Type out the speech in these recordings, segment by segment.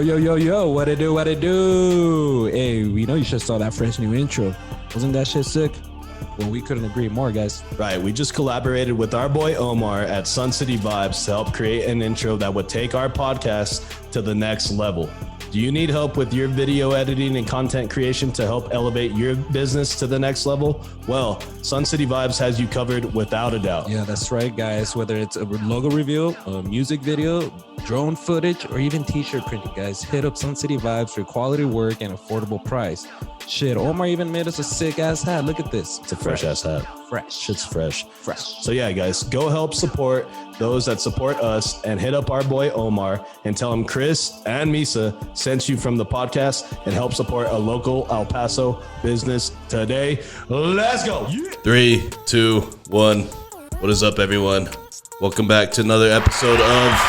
Yo, what it do? Hey, we know you should saw that fresh new intro. Wasn't that shit sick? Well, we couldn't agree more, guys. Right, we just collaborated with our boy Omar at Sun City Vibes to help create an intro that would take our podcast to the next level. Do you need help with your video editing and content creation to help elevate your business to the next level? Well, Sun City Vibes has you covered without a doubt. Yeah, that's right, guys. Whether it's a logo reveal, a music video, drone footage, or even t-shirt printing, guys, hit up Sun City Vibes for quality work and affordable price. Shit, Omar even made us a sick-ass hat. Look at this. It's a fresh-ass hat. Fresh. Shit's fresh. Fresh. So yeah, guys, go help support those that support us and hit up our boy Omar and tell him Chris and Misa sent you from the podcast and help support a local El Paso business today. Let's go. 3, 2, 1. What is up, everyone? Welcome back to another episode of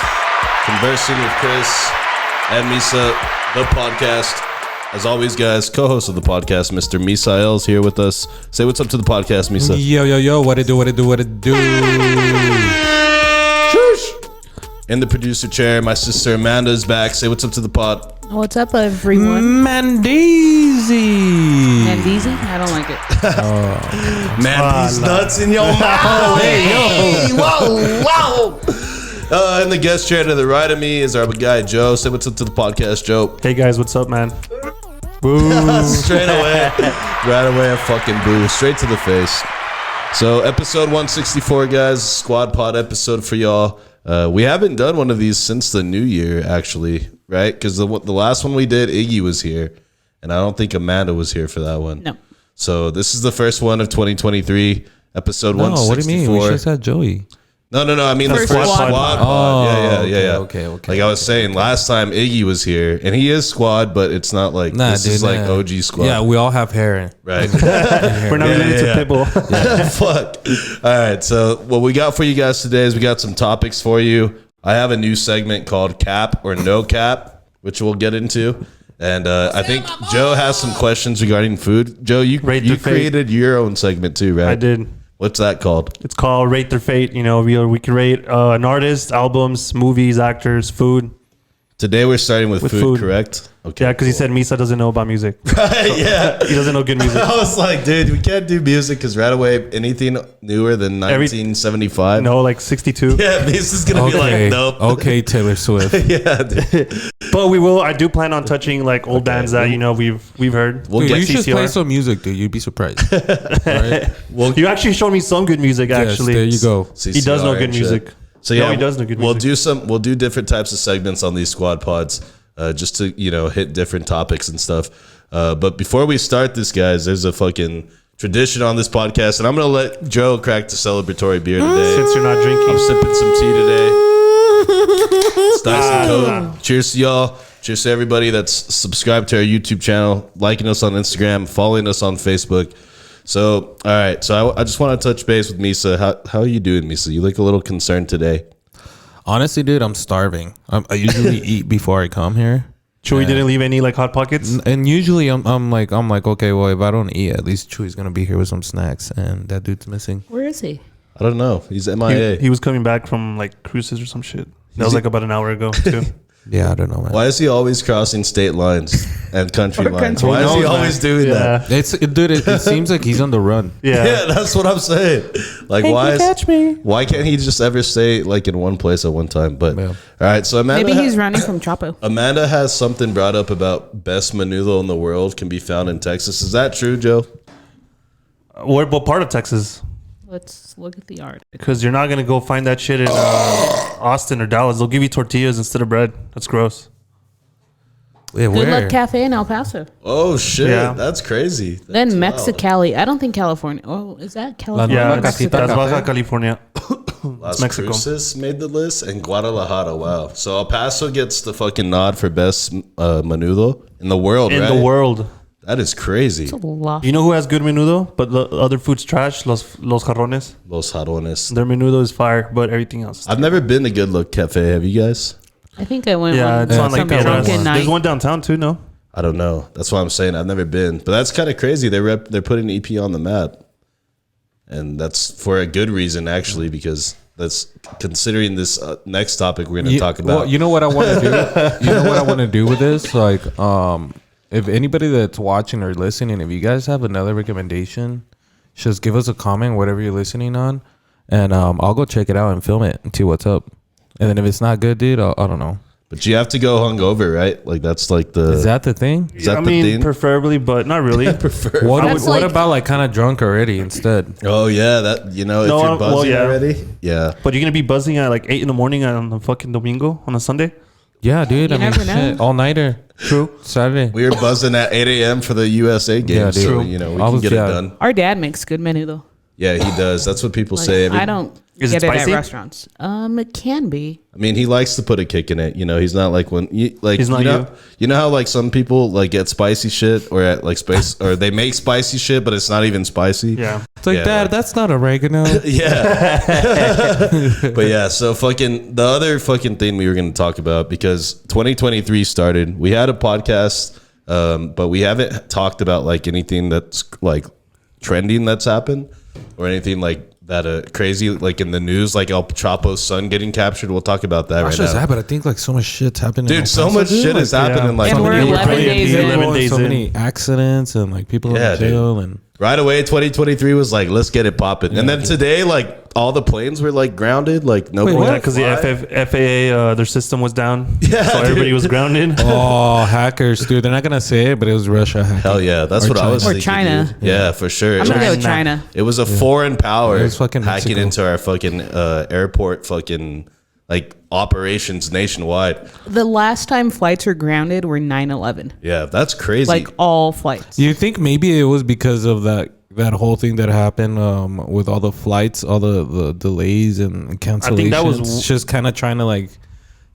Conversing with Chris and Misa, the podcast. As always, guys, co-host of the podcast, Mr. Misael, is here with us. Say what's up to the podcast, Misa. Yo, what it do? Shush. In the producer chair, my sister Amanda is back. Say what's up to the pod. What's up, everyone? Mandeezy. Mandeezy? I don't like it. Man, these nuts in your mouth. Hey, whoa. And the guest chair to the right of me is our guy, Joe. Say what's up to the podcast, Joe. Hey, guys, what's up, man? Boo. Straight away. Right away, a fucking boo. Straight to the face. So, episode 164, guys. Squad pod episode for y'all. We haven't done one of these since the new year, actually, right? Because the last one we did, Iggy was here. And I don't think Amanda was here for that one. No. So, this is the first one of 2023, episode 164. What do you mean? We just had Joey. No. I mean, the First first squad squad pod. pod. Yeah. Okay. Like I was saying, last time Iggy was here, and he is squad, but it's not like this is like OG squad. Yeah, we all have hair. Right. We're not related to Pitbull. Fuck. All right. So what we got for you guys today is we got some topics for you. I have a new segment called Cap or No Cap, which we'll get into. And I think Joe has some questions regarding food. Joe, you created your own segment too, right? I did. What's that called? It's called Rate Their Fate. You know, we can rate an artist, albums, movies, actors, food. Today we're starting with food, correct? Okay. Yeah, because he said Misa doesn't know about music. Right, yeah. He doesn't know good music. I was like, dude, we can't do music because right away, anything newer than 1975. No, like 62. Yeah, this is going to be like, nope. Okay, Taylor Swift. Yeah, dude. But we will. I do plan on touching like old bands that, you know, we've heard. We'll Dude, get you should CCR. play some music, dude. You'd be surprised. Right? You actually showed me some good music, actually. Yes, there you go. He does know CCR good and shit. music. So yeah, No, he does know good music. We'll do different types of segments on these squad pods, just to, you know, hit different topics and stuff. But before we start this, guys, there's a fucking tradition on this podcast, and I'm gonna let Joe crack the celebratory beer today. Since you're not drinking. I'm sipping some tea today. It's nice and cold. Cheers to y'all. Cheers to everybody that's subscribed to our YouTube channel, liking us on Instagram, following us on Facebook. So, all right. So I just want to touch base with Misa. How are you doing, Misa? You look a little concerned today. Honestly, dude, I'm starving. I usually eat before I come here. Chewy didn't leave any like hot pockets. And usually I'm like, okay, well, if I don't eat, at least Chewy's gonna be here with some snacks, and that dude's missing. Where is he? I don't know. He's MIA. He was coming back from like cruises or some shit. That was like about an hour ago too. Yeah, I don't know, man. Why is he always crossing state lines and country lines? Why is he always doing that? It seems like he's on the run. Yeah, that's what I'm saying. Like, catch me. Why can't he just ever stay like in one place at one time? But Yeah. all right, so Amanda, Maybe he's running from Chapo. Amanda has something brought up about best menudo in the world can be found in Texas. Is that true, Joe? What part of Texas? Let's look at the art. Because you're not gonna go find that shit in Austin or Dallas. They'll give you tortillas instead of bread. That's gross. Yeah, Good where? Luck Cafe in El Paso. Oh shit, Yeah. that's crazy. Then That's wild. Mexicali. I don't think California. Oh, is that California? Yeah, Las that's Casitas Baja Cafe. California. Las Mexico. Cruces made the list and Guadalajara. Wow. So El Paso gets the fucking nod for best menudo in the world, In right? the world. That is crazy. It's a lot. You know who has good menudo, but the other food's trash? Los Jarrones. Los Jarrones. Their menudo is fire, but everything else. is I've never been to Good Luck Cafe. Have you guys? I think I went. Yeah, one, it's on like some Pedro's. drunken night. There's one downtown too, no? I don't know. That's what I'm saying. I've never been, but that's kind of crazy. They're putting EP on the map, and that's for a good reason actually, because that's considering this next topic we're going to talk about. Well, you know what I want to do? You know what I want to do with this? Like, if anybody that's watching or listening, if you guys have another recommendation, just give us a comment, whatever you're listening on, and I'll go check it out and film it and see what's up. And then if it's not good, dude, I don't know. But you have to go hungover, right? Like that's like the. Is that the thing? Is that I the mean, thing? preferably, but not really. What, That's what like- about like kind of drunk already instead? Oh yeah, that if No, you're buzzing well, yeah. already, yeah. But you're gonna be buzzing at like 8 in the morning on a fucking Domingo on a Sunday. Yeah, dude. You I mean, never know. shit, all nighter. True. Saturday. We were buzzing at 8 a.m. for the USA game, Yeah, dude. so True. we I can was- get yeah. it done. Our dad makes good menu though. Yeah, he does. That's what people Like, say. I don't Is get it it at spicy? restaurants. It can be. I mean, he likes to put a kick in it. You know, he's not like when you like. He's not you know how like some people like get spicy shit or at like space or they make spicy shit, but it's not even spicy. Yeah. It's like, Yeah, Dad, like- that's not oregano. Yeah. But yeah, so fucking the other fucking thing we were going to talk about because 2023 started. We had a podcast, but we haven't talked about like anything that's like trending that's happened or anything like that crazy like in the news, like El Chapo's son getting captured. We'll talk about that right now. But I think like so much shit's happening. Dude, so much shit has happened in like And we're 11 days in. 11 days so in. many accidents and like people Yeah, in jail and right away 2023 was like let's get it popping. And then today like all the planes were like grounded, like nobody Yeah, could because the fly. FAA, their system was down. Yeah, So everybody dude. was grounded. oh, hackers, dude. They're not gonna say it, but it was Russia hacking. Hell yeah, that's Or what I was Or thinking. China. Dude. Yeah, for sure. I'm gonna go with China. China. It was a foreign power It was fucking hacking Mexico. into our fucking airport fucking like operations nationwide. The last time flights were grounded were 9/11. Yeah, that's crazy. Like all flights. Do you think maybe it was because of that whole thing that happened with all the flights, all the delays and cancellations? think that was- just kind of trying to like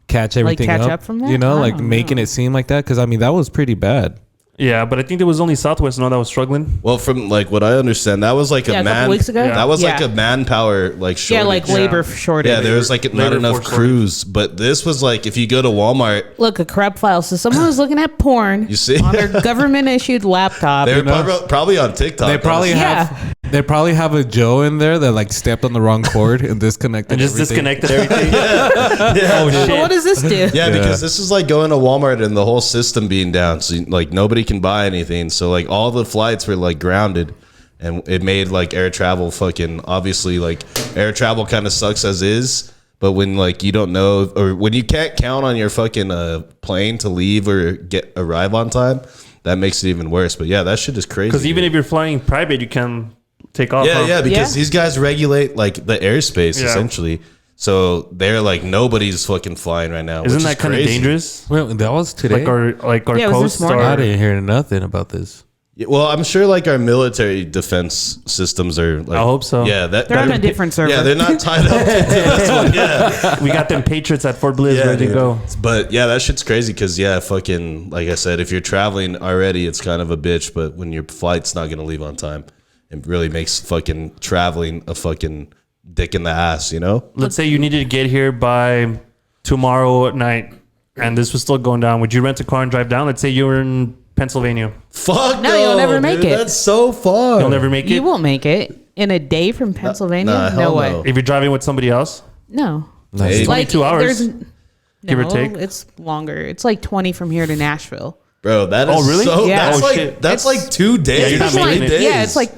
catch everything catch up. up from that? You know, I like don't making know. it seem like that. Because I mean, that was pretty bad. Yeah, but I think there was only Southwest that was struggling. well, from like what I understand, that was like Yeah, a a couple man. weeks ago? That was like Yeah. a manpower like shortage. Yeah, like labor shortage. Yeah, there was like not Labor enough force crews, but this was like if you go to Walmart, Look, a crap file. So someone was looking at porn You see? on their government issued laptop. they're probably on TikTok. They probably honestly. have. They probably have a Joe in there that like stepped on the wrong cord and disconnected. And just everything. disconnected everything. Oh So shit. what does this do? Yeah, because this is like going to Walmart and the whole system being down. So like nobody can buy anything. So like all the flights were like grounded and it made like air travel fucking obviously like air travel kind of sucks as is. But when like you don't know or when you can't count on your fucking plane to leave or arrive on time, that makes it even worse. But yeah, that shit is crazy. Because even if you're flying private, you can take off. Yeah, huh? yeah, because Yeah. these guys regulate like the airspace Yeah. essentially. So they're like nobody's fucking flying right now. Isn't which that is kind of crazy. dangerous? Well, that was today. Like our Yeah, it was this coast morning. I or didn't hear nothing about this. Yeah, well, I'm sure like our military defense systems are. Like, I hope so. Yeah, They're on a different server. Yeah, they're not tied up to this one. Yeah, we got them Patriots at Fort Bliss yeah, ready to dude. go. But yeah, that shit's crazy because fucking like I said, if you're traveling already, it's kind of a bitch. But when your flight's not gonna leave on time, it really makes fucking traveling a fucking dick in the ass. You know? Let's say you needed to get here by tomorrow at night, and this was still going down. Would you rent a car and drive down? Let's say you were in Pennsylvania. Fuck No, you'll never make it. That's so far. You'll never make it. You won't make it in a day from Pennsylvania. nah, hell no way. no. If you're driving with somebody else, No. Hey, 22 hours, there's- give or no, take. It's longer. It's like 20 from here to Nashville. Bro, that is Oh, really? so. Yeah. That's Oh, like shit. that's like 2 days. you're not It's making like, it. 3 days. yeah, it's like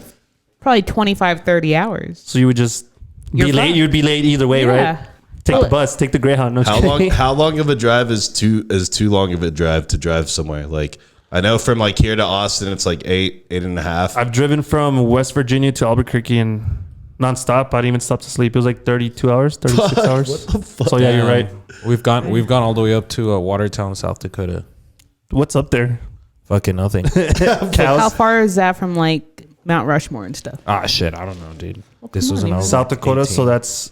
probably 25, 30 hours. so you would just You're be late. fine. You'd be late either way, Yeah. right? Take the bus, take the Greyhound. No, How just long? kidding. How long of a drive is too long of a drive to drive somewhere? Like I know from like here to Austin, it's like 8.5. I've driven from West Virginia to Albuquerque and nonstop. I didn't even stop to sleep. It was like 32 hours, 36 hours. What the fuck? So yeah, you're right. We've gone all the way up to Watertown, South Dakota. What's up there? Fucking nothing. How Cows. far is that from like Mount Rushmore and stuff? Ah, shit. I don't know, dude. This come was on, when I even. was South like Dakota. 18. So that's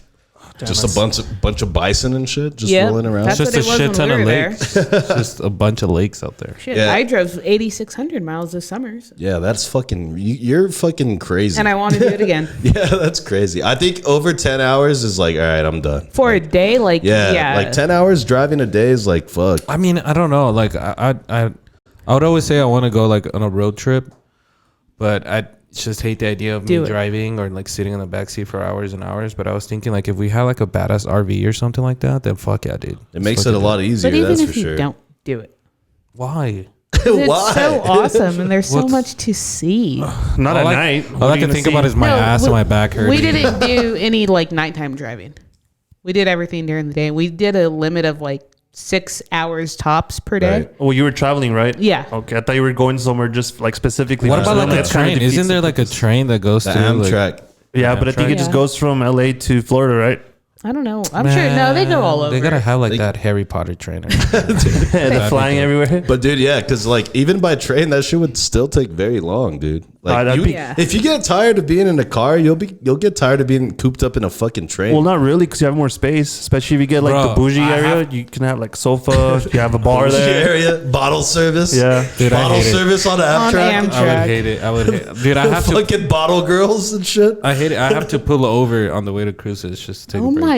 Just a bunch of bison and shit just Yeah, rolling around. that's Just what a it was shit when ton we of were there. lakes. Just a bunch of lakes out there. Shit, Yeah. I drove 8,600 miles this summer, Yeah, that's fucking. You're fucking crazy. and I want to do it again yeah, that's crazy. I think over 10 hours is like, all right, I'm done. for a day. Like Yeah, like 10 hours driving a day is like fuck. I mean, I don't know. Like I would always say I want to go like on a road trip, but just hate the idea of Do me it. driving or like sitting in the backseat for hours and hours. But I was thinking like if we had like a badass RV or something like that, then fuck yeah, dude. It makes it a lot easier. But even That's if for you sure. don't do it, Why? 'cause it's Why? so awesome and there's so What's- much to see. Not at all night. All I can think about is my ass and my back hurting. We didn't do any like nighttime driving. We did everything during the day. We did a limit of like 6 hours tops per day. Right. Oh, you were traveling, right? Yeah. Okay, I thought you were going somewhere just like specifically. What for about like something a that kinda train? defeats Isn't there the like a purpose. train that goes The to like, Amtrak. Yeah, but I think it just Yeah. goes from LA to Florida, right? I don't know. I'm sure. No, they go all over. They gotta have like that Harry Potter trainer. They're flying everywhere. But dude, yeah, because like even by train, that shit would still take very long, dude. Like that'd you, be- Yeah. if you get tired of being in a car, you'll get tired of being cooped up in a fucking train. Well, not really, because you have more space. Especially if you get like Bro, the bougie I area, have- you can have like sofa. You have a bar Bougie there. area, bottle service. Yeah. Dude, I bottle hate it. service on On Amtrak. Amtrak. I would hate it. I would hate. Dude, I have to. Fucking bottle girls and shit. I hate it. I have to pull over on the way to cruises just to take Oh a break. my!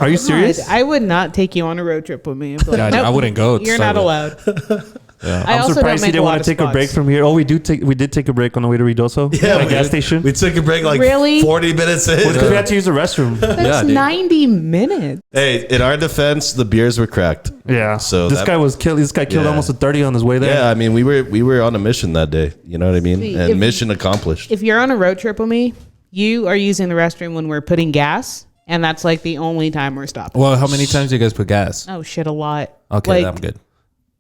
Are you God. serious? I would not take you on a road trip with me. I'd be like, Yeah, nope, I wouldn't go. You're Start not with- allowed. Yeah. I I'm also surprised don't you didn't want want to take a break spots. from here. Oh, we did take a break on the way to Ruidoso. Yeah, at we gas did. station. We took a break like Really? 40 minutes in. Because we had to use the restroom. That's dude. 90 minutes. Hey, in our defense, the beers were cracked. Yeah. So this that- guy was killed. This guy killed Yeah. almost a 30 on his way there. Yeah, I mean, we were on a mission that day. You know what I mean? See, And if- mission accomplished. If you're on a road trip with me, you are using the restroom when we're putting gas, and that's like the only time we're stopping. Well, how many times do you guys put gas? Oh shit, a lot. Okay, Like, I'm good.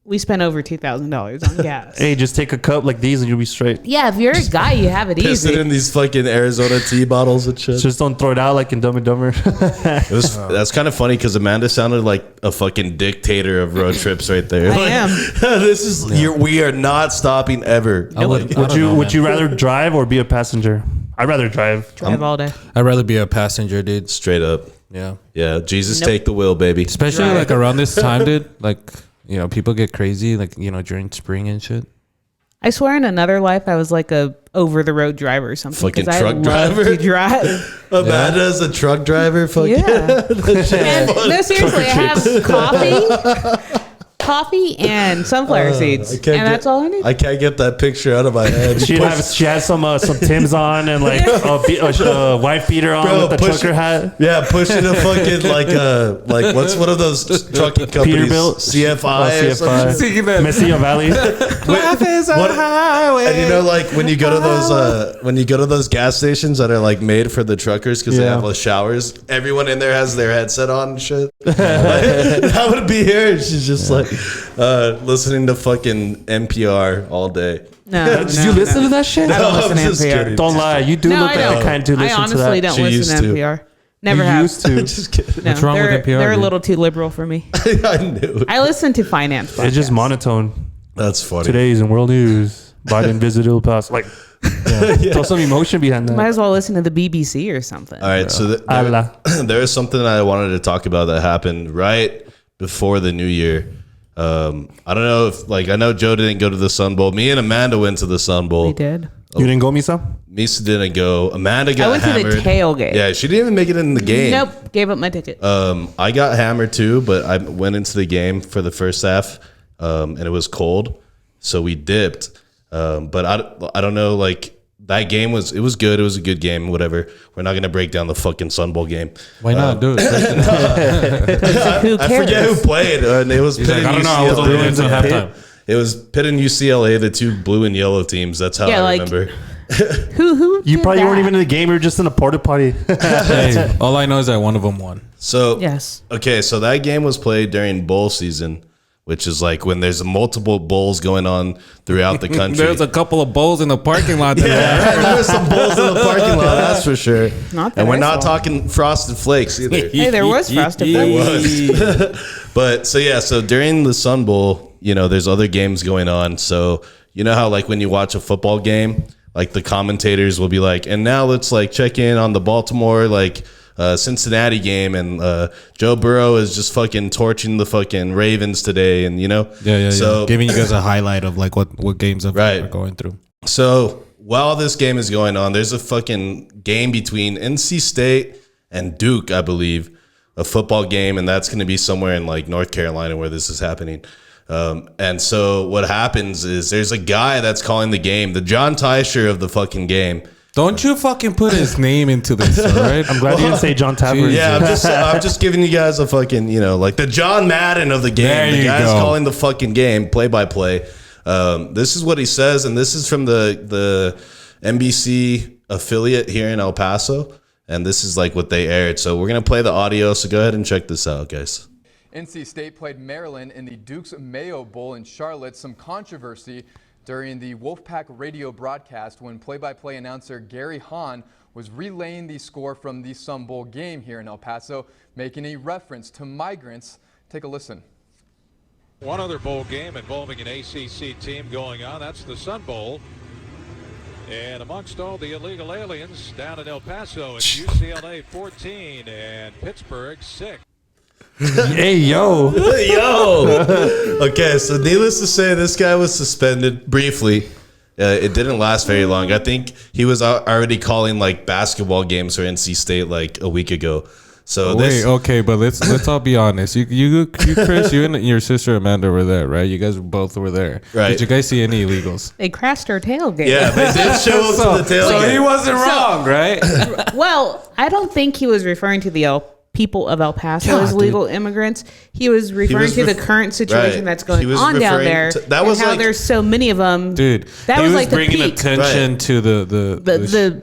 We spent over $2,000 on gas. Hey, just take a cup like these and you'll be straight. Yeah, if you're a guy, you have it Piss it easy. in these fucking Arizona tea bottles and shit. Just don't throw it out like in Dumb and Dumber. It was that's kind of funny because Amanda sounded like a fucking dictator of road trips right there. I Like, am. This is we are not stopping ever. I would Would you rather drive or be a passenger? I'd rather drive. Drive all day. I'd rather be a passenger, dude. Straight up. Yeah. Yeah, Jesus Nope. take the wheel, baby. Especially Right. like around this time, dude. Like, you know, people get crazy, like, you know, during spring and shit. I swear in another life I was like a over the road driver or something. Fucking 'cause I truck love driver? to drive. Amanda's a truck driver. Fuck Yeah. And, no, seriously, I have coffee and sunflower seeds, and that's all I need. I can't get that picture out of my head. She had some Timbs on and like a wife beater on Bro, with the trucker hat. Yeah, pushing a fucking like what's one of those trucking companies? Peterbilt? CFI. Or something. CFI. Mesilla Valley. What- And you know, like when you go to those gas stations that are like made for the truckers because they Yeah. have those showers, everyone in there has their headset on and shit. That would be her. She's just like listening to fucking NPR all day. No, Did you listen to that shit? I don't No, listen I'm to just NPR. kidding. Don't lie. You do No, look I like don't. the kind to I listen to honestly that. don't She listen used to to. NPR. Never You have. used to. Just kidding. No, What's wrong with they're, NPR, They're a dude? little too liberal for me. I knew. I listen to finance podcasts. It's just monotone. That's funny. Today's in world news. Biden visited El Paso. Like, throw some emotion behind Might that. as well listen to the BBC or something. All right, so Allah. there is something that I wanted to talk about that happened right before the new year. I don't know if I know Joe didn't go to the Sun Bowl. Me and Amanda went to the Sun Bowl. We did. You didn't go, Misa? Misa didn't go. Amanda got I went hammered. to the tailgate. Yeah, she didn't even make it in the game. Nope. Gave up my ticket. I got hammered too, but I went into the game for the first half, and it was cold, so we dipped. But I don't know, like that game was good. It was a good game. Whatever. We're not gonna break down the fucking Sun Bowl game. Why not do it? Who I cares? forget who played, and it was Pitt like, and I don't know, I was UCLA. on the Bruins at halftime. It was Pitt and UCLA, the two blue and yellow teams. That's how Yeah, I like- remember. Who You did probably that? weren't even in the game. You were just in a porta potty. Hey, all I know is that one of them won. So Yes. okay, so that game was played during bowl season, which is like when there's multiple bowls going on throughout the country. There's a couple of bowls in the parking lot. That Yeah, there were some bowls in the parking lot, that's for sure. Not that And we're I not saw. talking Frosted Flakes either. Hey, there was Frosted Flakes. But so during the Sun Bowl, there's other games going on. So you know how like when you watch a football game, like the commentators will be like, and now let's like check in on the Baltimore Cincinnati game, and Joe Burrow is just fucking torching the fucking Ravens today, and Yeah. So Giving you guys a highlight of like what games are going through. So while this game is going on, there's a fucking game between NC State and Duke, I believe, a football game, and that's going to be somewhere in like North Carolina where this is happening. And so what happens is there's a guy that's calling the game, the John Teicher of the fucking game, Don't you fucking put his name into this, all right? I'm glad you didn't say John Taffer. Yeah, I'm just giving you guys a fucking, like the John Madden of the game. There The you guy's go. calling the fucking game play by play. This is what he says, and this is from the NBC affiliate here in El Paso, and this is like what they aired. So we're gonna play the audio. So go ahead and check this out, guys. NC State played Maryland in the Duke's Mayo Bowl in Charlotte. Some controversy during the Wolfpack radio broadcast when play-by-play announcer Gary Hahn was relaying the score from the Sun Bowl game here in El Paso, making a reference to migrants. Take a listen. One other bowl game involving an ACC team going on, that's the Sun Bowl. And amongst all the illegal aliens down in El Paso, it's UCLA 14 and Pittsburgh 6. Hey, yo. Okay, so needless to say, this guy was suspended briefly. It didn't last very long. I think he was already calling like basketball games for NC State like a week ago. So Okay, but let's all be honest. You, Chris, you and your sister Amanda were there, right? You guys both were there. Right. Did you guys see any illegals? They crashed our tailgate. Yeah, they did show up to the tailgate. So he wasn't wrong, right? Well, I don't think he was referring to the people of El Paso God, as legal immigrants. He was referring to the current situation that's He going was on down referring there. to- that was and how like- there's so many of them. Dude, That he was was like the bringing peak. attention Right. to The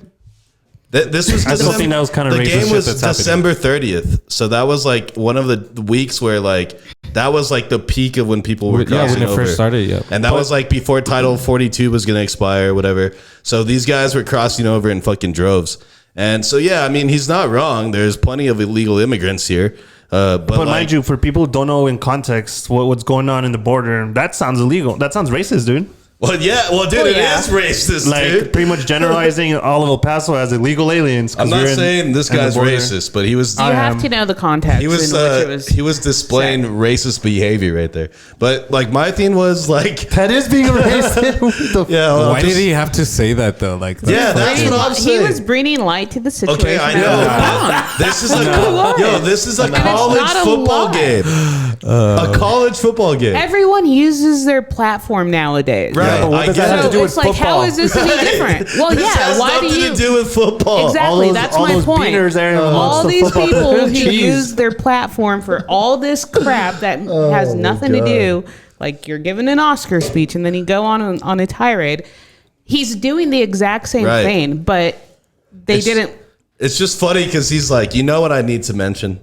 This was I still think that was kind of the racist game shit was that's happening. December 30th, so that was like one of the weeks where like that was like the peak of when people were crossing when it over. first started, yeah. And that was like before Title 42 was going to expire or whatever. So these guys were crossing over in fucking droves. And so yeah, I mean he's not wrong. There's plenty of illegal immigrants here, but But like, mind you, for people who don't know in context what's going on in the border, that sounds illegal. That sounds racist, dude. dude, it is racist, Like dude. pretty much generalizing all of El Paso as illegal aliens. 'cause I'm not we're in- saying this in the guy's border. racist, but he was you have to know the context he was in which it was. he was displaying racist behavior right there. But like my thing was like That is being racist. yeah, Why did he have to say that though? Like, Yeah, that's bringing what I'm li- saying. He was bringing light to the situation. Okay, I that know. was going on. This is a this is a it's college not a football lie. game. A college football game. Everyone uses their platform nowadays. Right. but what I does get that have it. to do it's with like, how football? is this any different? Well, This yeah. has Why nothing do you? to do with football. Exactly. those- That's all my those point. beaners there amongst All the these football. people who Jeez. use their platform for all this crap that has nothing to do. Like you're giving an Oscar speech and then you go on a tirade. He's doing the exact same Right. thing, but they didn't. It's just funny because he's like, you know what I need to mention?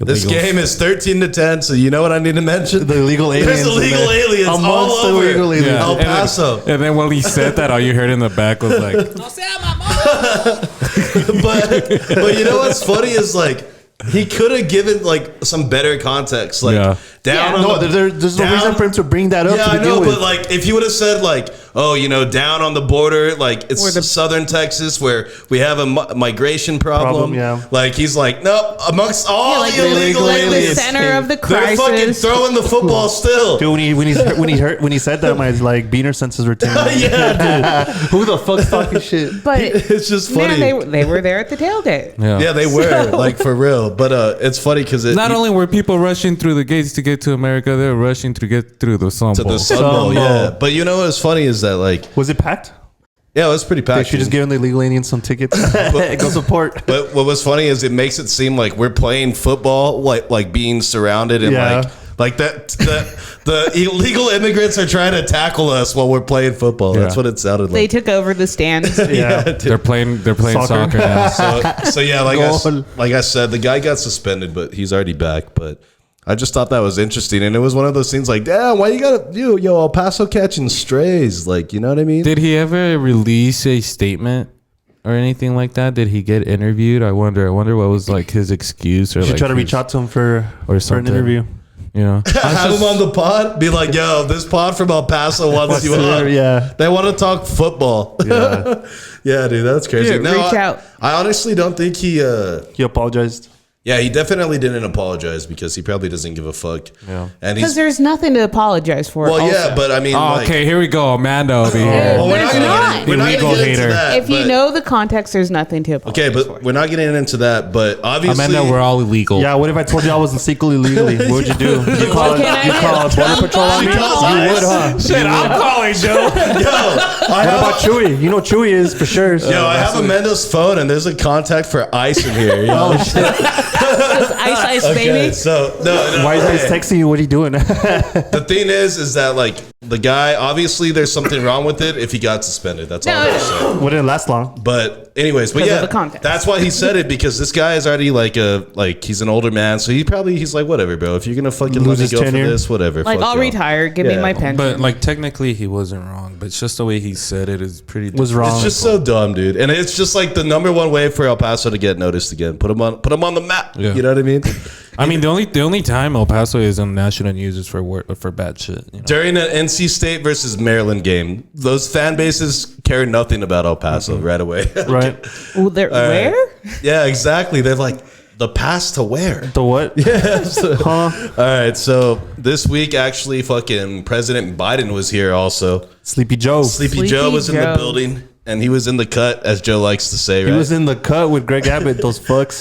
This Illegals. game is 13-10, so you know what I need to mention? The illegal aliens. There's illegal in there. aliens all Amongst the over illegal aliens. El And then- Paso. And then when he said that, all you heard in the back was like, but you know what's funny is like he could have given like some better context, like Yeah. down Yeah. on No, the, there's no down- reason for him to bring that up Yeah, to I begin know, with. but like if he would have said like, oh, down on the border, like it's Or the- southern Texas where we have a migration problem. yeah. Like he's like, nope, amongst all like the illegal like the aliens, center of the they're fucking crisis. throwing the football still. Dude, when he said that, my like beaner senses were tingling. Yeah, Who the fuck's talking shit? But it's just funny. man, they were there at the tailgate. Yeah, they were like for real. But it's funny because not only were people rushing through the gates to get to America, they were rushing to get through the Sun to Bowl. the Sun Bowl, Sun yeah. Bowl. But you know what's funny is that like, Was it packed? yeah, it was pretty They packed. should just give the illegal aliens some tickets. Go support. But what was funny is it makes it seem like we're playing football, like being surrounded and Yeah. like that. The illegal immigrants are trying to tackle us while we're playing football. That's Yeah. what it sounded They like. took over the stands. Yeah. They're playing Soccer. soccer now. So yeah, Goal. like I said, the guy got suspended, but he's already back. But I just thought that was interesting, and it was one of those things like, damn, why you gotta El Paso catching strays? Like, you know what I mean? Did he ever release a statement or anything like that? Did he get interviewed? I wonder what was like his excuse or You should like try to his- reach out to him for an something. interview. You know, Have him on the pod. Be like, yo, this pod from El Paso wants you on. Yeah. They want to talk football. Yeah. Yeah, dude, that's crazy. Dude, reach out. I honestly don't think he. He apologized. Yeah, he definitely didn't apologize because he probably doesn't give a fuck. Yeah. And Because he's there's nothing to apologize for. well, yeah, also. but I mean, Oh, like, okay, here we go. Amanda over here. well, There's not. we're not Illegal gonna get into hater. that. If you but- know the context, there's nothing to apologize okay, for. but we're not getting into that. But obviously, Amanda, we're all illegal. Yeah, what if I told you I was secretly legally? What would you do? You call Can I- Border Patrol on me? She calls You ICE. would, huh? Shit, I'm calling Joe. What about Chewy? You know Chewy is for sure. So. Yo, I have Amanda's phone and there's a contact for ICE in here. Oh shit! Ice, baby. Okay, so no. Why is okay. he texting you? What are you doing? The thing is that like the guy, obviously there's something wrong with it if he got suspended. That's all I'm gonna say. Wouldn't last long. But anyways, but Because of yeah, the context. that's why he said it, because this guy is already like he's an older man, so he's like, whatever, bro. If you're gonna fucking Lose let me his go for tenure. this, whatever. Like, fuck I'll y'all. retire. Give me Yeah. my pension. But like technically he wasn't wrong, but it's just the way he said it is pretty Was wrong. It's just so dumb, dude. And it's just like the number one way for El Paso to get noticed again. Put them on the map. Yeah. You know what I mean? I mean, the only time El Paso is on national news is for bad shit. You know? During an NC State versus Maryland game, those fan bases care nothing about El Paso right away. Right. Ooh, where? Yeah, exactly. They're like, the pass to where? The what? Yeah. So, Huh? all right. So this week, actually, fucking President Biden was here also. Sleepy Joe. Sleepy Joe was in the building, and he was in the cut, as Joe likes to say, right? He was in the cut with Greg Abbott. Those fucks.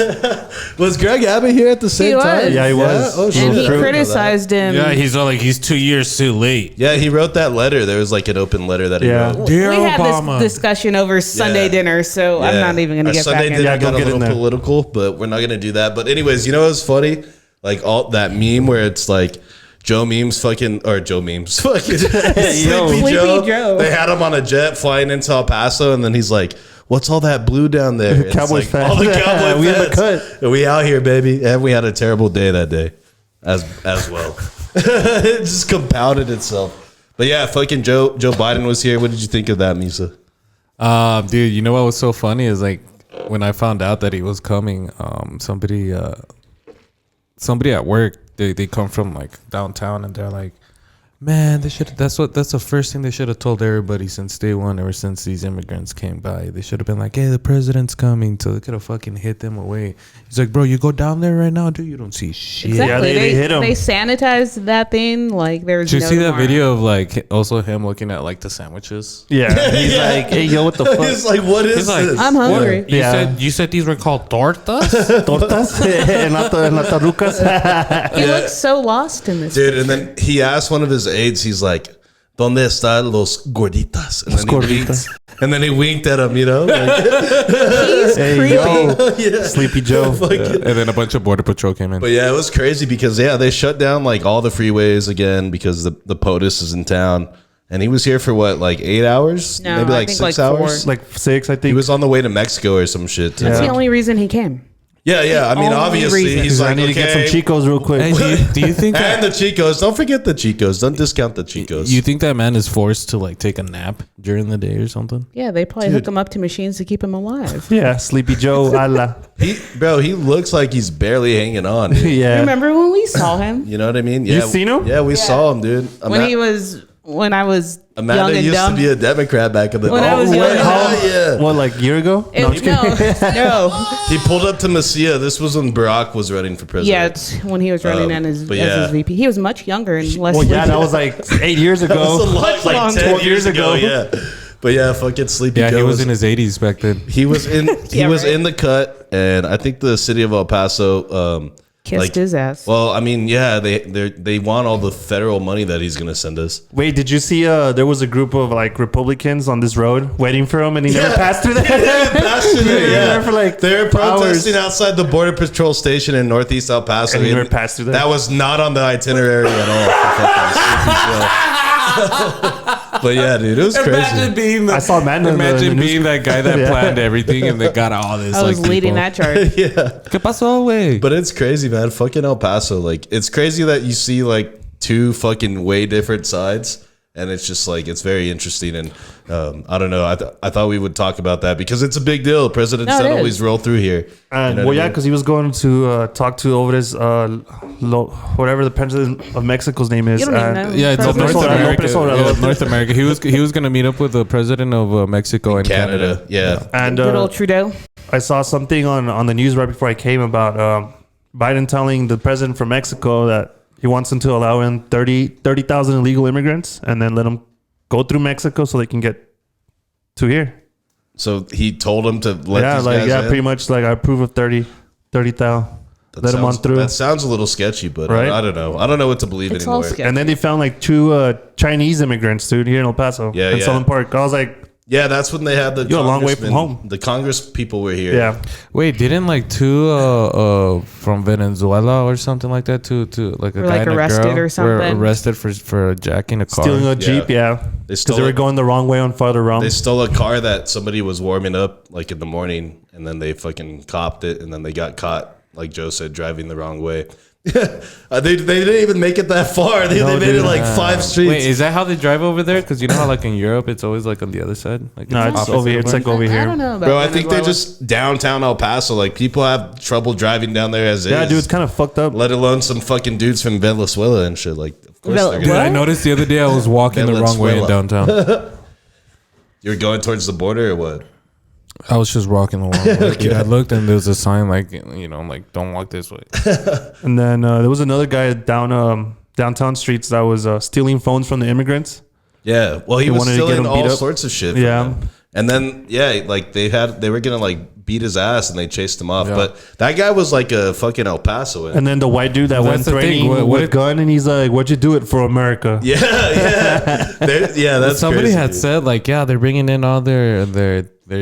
Was Greg Abbott here at the same was. time? Yeah, he was. Oh, shit. And he I didn't know that. criticized him. Yeah, he's all like he's 2 years too late. Yeah, he wrote that letter. There was like an open letter that he Yeah. wrote. Dear we had Obama. this discussion over Sunday Yeah. dinner, so I'm Yeah. not even going to Our get Sunday back dinner Yeah, into go got a get in little there. political, but we're not going to do that. But anyways, you know what's funny? Like all that meme where it's like Joe memes fucking Sleepy Sleepy Joe. They had him on a jet flying into El Paso, and then he's like, "What's all that blue down there?" It's Cowboys like, fans. all the Cowboy We in the fans. cut. And we out here, baby, and we had a terrible day that day, as well. It just compounded itself. But yeah, fucking Joe Biden was here. What did you think of that, Misa? Dude, you know what was so funny is like when I found out that he was coming, somebody at work, they come from like downtown and they're like, man, that's the first thing they should have told everybody since day one, ever since these immigrants came by. They should have been like, hey, the president's coming, so they could have fucking hit them away. He's like, bro, you go down there right now, dude, you don't see shit. Exactly. Yeah, they hit him. They sanitized that thing like there's Did you no see that tomorrow. video of like also him looking at like the sandwiches? Yeah. He's like, hey, yo, what the fuck? He's like, what is He's like, this? I'm hungry. You said these were called tortas? Tortas en las tarucas. He looks so lost in this. Dude, and then he asked one of his aides, he's like, ¿Dónde están los gorditas? And then he winked at him, you know? Like, He's Hey, creepy. yo. yeah. Sleepy Joe. And then a bunch of border patrol came in. But yeah, it was crazy because, they shut down like all the freeways again because the POTUS is in town. And he was here for what, like 8 hours? No, Maybe I like think 6 like hours? Like 6, I think. He was on the way to Mexico or some shit. Too. That's Yeah. the only reason he came. Yeah. I mean, only obviously, reason. he's I like, need to get some okay. Chicos real quick. Hey, do you think And that the Chicos. Don't forget the Chicos. Don't discount the Chicos. you think that man is forced to like take a nap during the day or something? Yeah, they probably hook him up to machines to keep him alive. Yeah, Sleepy Joe. Allah. he looks like he's barely hanging on. Dude. Yeah. Remember when we saw him? You know what I mean? You seen him? Yeah, we saw him, dude. When I was Amanda young and used dumb. to be a Democrat back in the day. When I was young and dumb. Yeah. What, like a year ago? It- I'm just kidding. no. He pulled up to Messia. This was when Barack was running for president. Yeah, it's when he was running as but his yeah. VP. He was much younger and less. Well, yeah, sleepy. that was like 8 years That was a ago. lot, like long 10 ago. years ago. Yeah. But yeah, fucking Sleepy Yeah, Joe he was in his 80s back then. He was in Yeah, right. in the cut, and I think the city of El Paso Kissed his ass. Well, I mean, yeah, they want all the federal money that he's gonna send us. Wait, did you see there was a group of like Republicans on this road waiting for him and he never passed through there? Yeah, for like they're protesting hours. outside the border patrol station in Northeast El Paso. And he never passed through there? That was not on the itinerary at all. For fucking Sleepy Joe. But yeah, dude, it was Imagine crazy. being I saw Amanda in the imagine news- being that guy that Yeah. planned everything and they got all this. I was like, leading people. that charge. Yeah, ¿Qué pasó, güey? but it's crazy, man. Fucking El Paso, like it's crazy that you see like two fucking way different sides. And it's just like, it's very interesting. And I don't know. I thought we would talk about that because it's a big deal. Presidents No, it don't is. always roll through here. And You know well, what I yeah, mean? because he was going to talk to over his whatever the president of Mexico's name is. You don't even and- know. Yeah, it's López North Obrador. America. López Obrador. Yeah, North America. He was gonna meet up with the president of Mexico and Canada. Yeah. And Good old Trudeau. I saw something on the news right before I came about Biden telling the president from Mexico that he wants them to allow in 30,000 illegal immigrants and then let them go through Mexico so they can get to here. So he told him to let these guys in? Pretty much like I approve of 30,000. Let them on through. That sounds a little sketchy, but Right? I don't know. I don't know what to believe It's all anymore. sketchy. And then they found like 2 Chinese immigrants, dude, here in El Paso. Yeah, in yeah. Southern Park. I was like, Yeah, that's when they had the You're a long way from congressmen- home. The Congress people were here. yeah. Wait, didn't like 2 from Venezuela or something like that? To like a Or, guy like, and a arrested girl or something? were arrested for jacking a car. Stealing a Jeep, yeah. They Because stole they were it. going the wrong way on farther wrong. They stole a car that somebody was warming up like in the morning, and then they fucking copped it, and then they got caught, like Joe said, driving the wrong way. they didn't even make it that far. They made it like 5 streets. Wait, is that how they drive over there? Because you know how like in Europe it's always like on the other side. Like No, it's opposite over here. of It's like mine? over I here. don't know about Bro, I think they're Venezuela. just downtown El Paso. Like people have trouble driving down there as Yeah, is. dude, it's kind of fucked up. Let alone some fucking dudes from Venezuela and shit. Like, of course Vel- they're Dude, gonna. What? I noticed the other day I was walking the wrong way in Venezuela. downtown. You're going towards the border or what? I was just walking the wrong way. Dude, I looked and there was a sign like, you know, I'm like, don't walk this way. And then there was another guy down downtown streets that was stealing phones from the immigrants. Yeah, well, he They was wanted to get stealing him beat all up. sorts of shit. From Yeah. them. And then like they were gonna like beat his ass and they chased him off. Yeah. But that guy was like a fucking El Pasoan. And then the white dude that That's went the thing. threatening What with if- gun, and he's like, "What'd you do it for, America?" yeah, that's Somebody crazy, had dude. said like, yeah, they're bringing in all their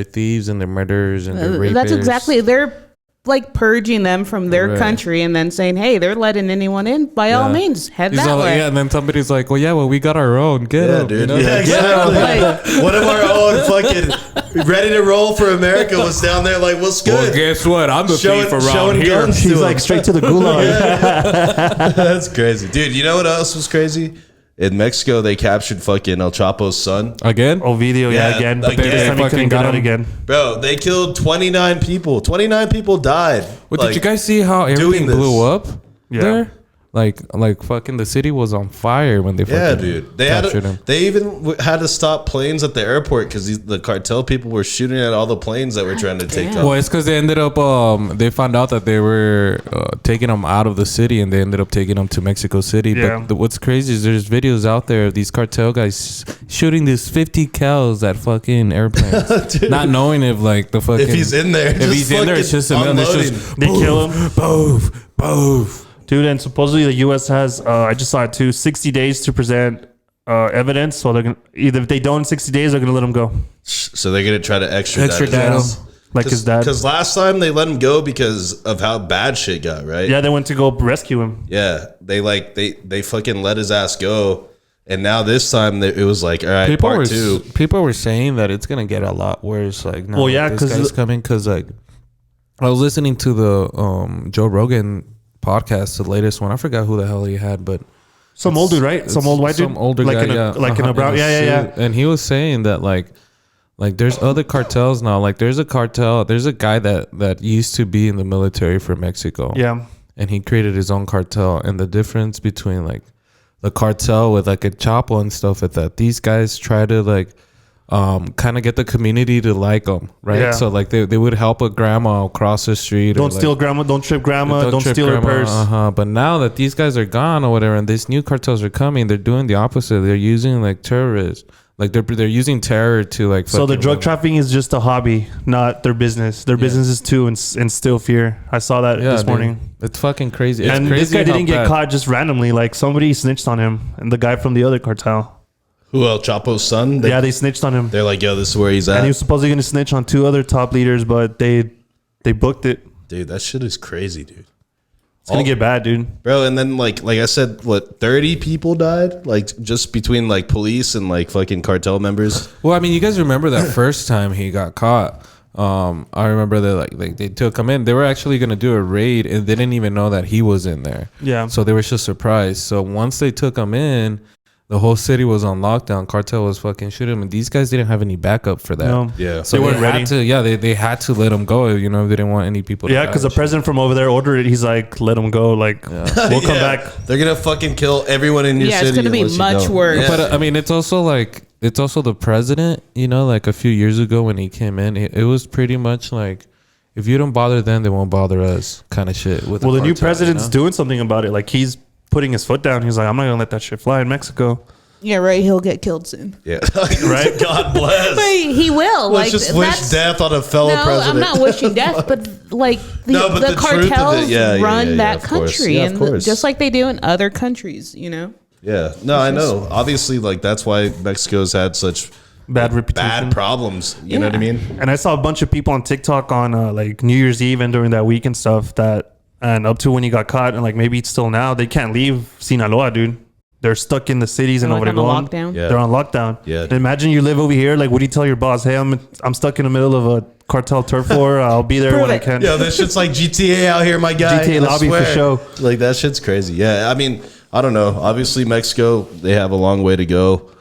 thieves and their murderers and their rapists. That's exactly. They're like purging them from their Right. country and then saying, hey, they're letting anyone in. By all Yeah. means, head He's that all like, way. yeah, and then somebody's like, well, yeah, well, we got our own. Get Yeah, up, dude. you know? Yeah, Like, exactly. Like- One of our own fucking ready to roll for America was down there like, what's good? well, guess what? I'm the Showing- thief around showing here. guns. He's like straight to the gulag. That's crazy. Dude, you know what else was crazy? In Mexico, they captured fucking El Chapo's son. Again? Ovidio, Yeah, again. like But this they time he fucking couldn't get got out him. again. Bro, they killed 29 people. 29 people died. Well, Like, did you guys see how everything this. blew up Yeah. there? Like fucking the city was on fire when they Yeah, fucking dude. They captured him. They even had to stop planes at the airport because the cartel people were shooting at all the planes that were trying to take damn. off. Well, it's because they ended up they found out that they were taking them out of the city and they ended up taking them to Mexico City. Yeah. But what's crazy is there's videos out there of these cartel guys shooting these 50 cows at fucking airplanes, Dude. not knowing if like the fucking If he's in there, if he's in there, it's just a million. It's unloading. just They kill him. boof, boof. Dude, and supposedly the U.S. has, I just saw it too, 60 days to present evidence. So they're gonna, either if they don't in 60 days, they're going to let him go. So they're gonna try to extradite Extradite him. him. Like his dad. Because last time they let him go because of how bad shit got, right? Yeah, they went to go rescue him. Yeah. They fucking let his ass go. And now this time it was like, all right, People part were 2. people were saying that it's gonna get a lot worse. Like, no, Well, yeah, this 'cause guy's coming because like I was listening to the Joe Rogan podcast, the latest one. I forgot who the hell he had, but Some old dude, right? Some old white dude? some older like guy, in a, yeah, Like in a brown. in Yeah, yeah, suit. yeah. And he was saying that like there's other cartels now. Like there's a cartel. There's a guy that used to be in the military for Mexico. Yeah. And he created his own cartel. And the difference between like the cartel with like a Chapo and stuff like that, these guys try to like kind of get the community to like them, right? Yeah. So like they would help a grandma across the street. Don't or, like, steal grandma. Don't trip grandma. Don't trip steal her grandma, purse. But now that these guys are gone or whatever, and these new cartels are coming, they're doing the opposite. They're using like terrorists. Like they're using terror to like. So the fucking- drug trafficking is just a hobby, not their business. Their business is to instill fear. I saw that this dude. morning. It's fucking crazy. It's And crazy this guy how didn't get bad- caught just randomly. Like somebody snitched on him, and the guy from the other cartel. Who, El Chapo's son? Yeah, they snitched on him, They're like, yo, this is where he's at. and he was supposedly going to snitch on 2 other top leaders, but they booked it. Dude, that shit is crazy, dude. It's gonna get bad, dude. Bro, and then like I said, what, 30 people died? Like just between like police and like fucking cartel members. Well, I mean, you guys remember that first time he got caught. I remember that like they took him in. They were actually gonna do a raid, and they didn't even know that he was in there. Yeah. So they were just surprised. So once they took him in, the whole city was on lockdown. Cartel was fucking shooting him, and these guys didn't have any backup for that. No. Yeah. So They they weren't ready. had to. Yeah, they had to let him go. You know, they didn't want any people. Yeah, to because the die. president from over there ordered it. He's like, let him go. Like, we'll come Yeah. back. They're gonna fucking kill everyone in your Yeah, city. it's gonna be unless you much don't. worse. Yeah. But I mean, it's also the president. You know, like a few years ago when he came in, it was pretty much like if you don't bother them, they won't bother us, kind of shit. With Well, the new cartel, president's you know? doing something about it. Like he's putting his foot down. He's like, I'm not gonna let that shit fly in Mexico. Yeah, right. He'll get killed soon. Yeah. Right? God bless. But he will. Let's like, just wish that's- death on a fellow No, president. I'm not wishing death, but like the, No, but the the truth of it, cartels yeah, run that of course. country, Yeah, of and course. just like they do in other countries, you know. Yeah. No, I know. Obviously, like that's why Mexico's had such Bad reputation. bad problems. You know what I mean? And I saw a bunch of people on TikTok on like New Year's Eve and during that week and stuff and up to when he got caught and like maybe it's still now, they can't leave Sinaloa, dude. They're stuck in the cities and Like over on the going. lockdown. Yeah. They're on lockdown. Yeah. And imagine you live over here. Like, what do you tell your boss? Hey, I'm stuck in the middle of a cartel turf war. I'll be there Prove when I it. can. Yo, this shit's like GTA out here, my guy. GTA I lobby for swear. show. Like that shit's crazy. Yeah, I mean, I don't know. Obviously, Mexico, they have a long way to go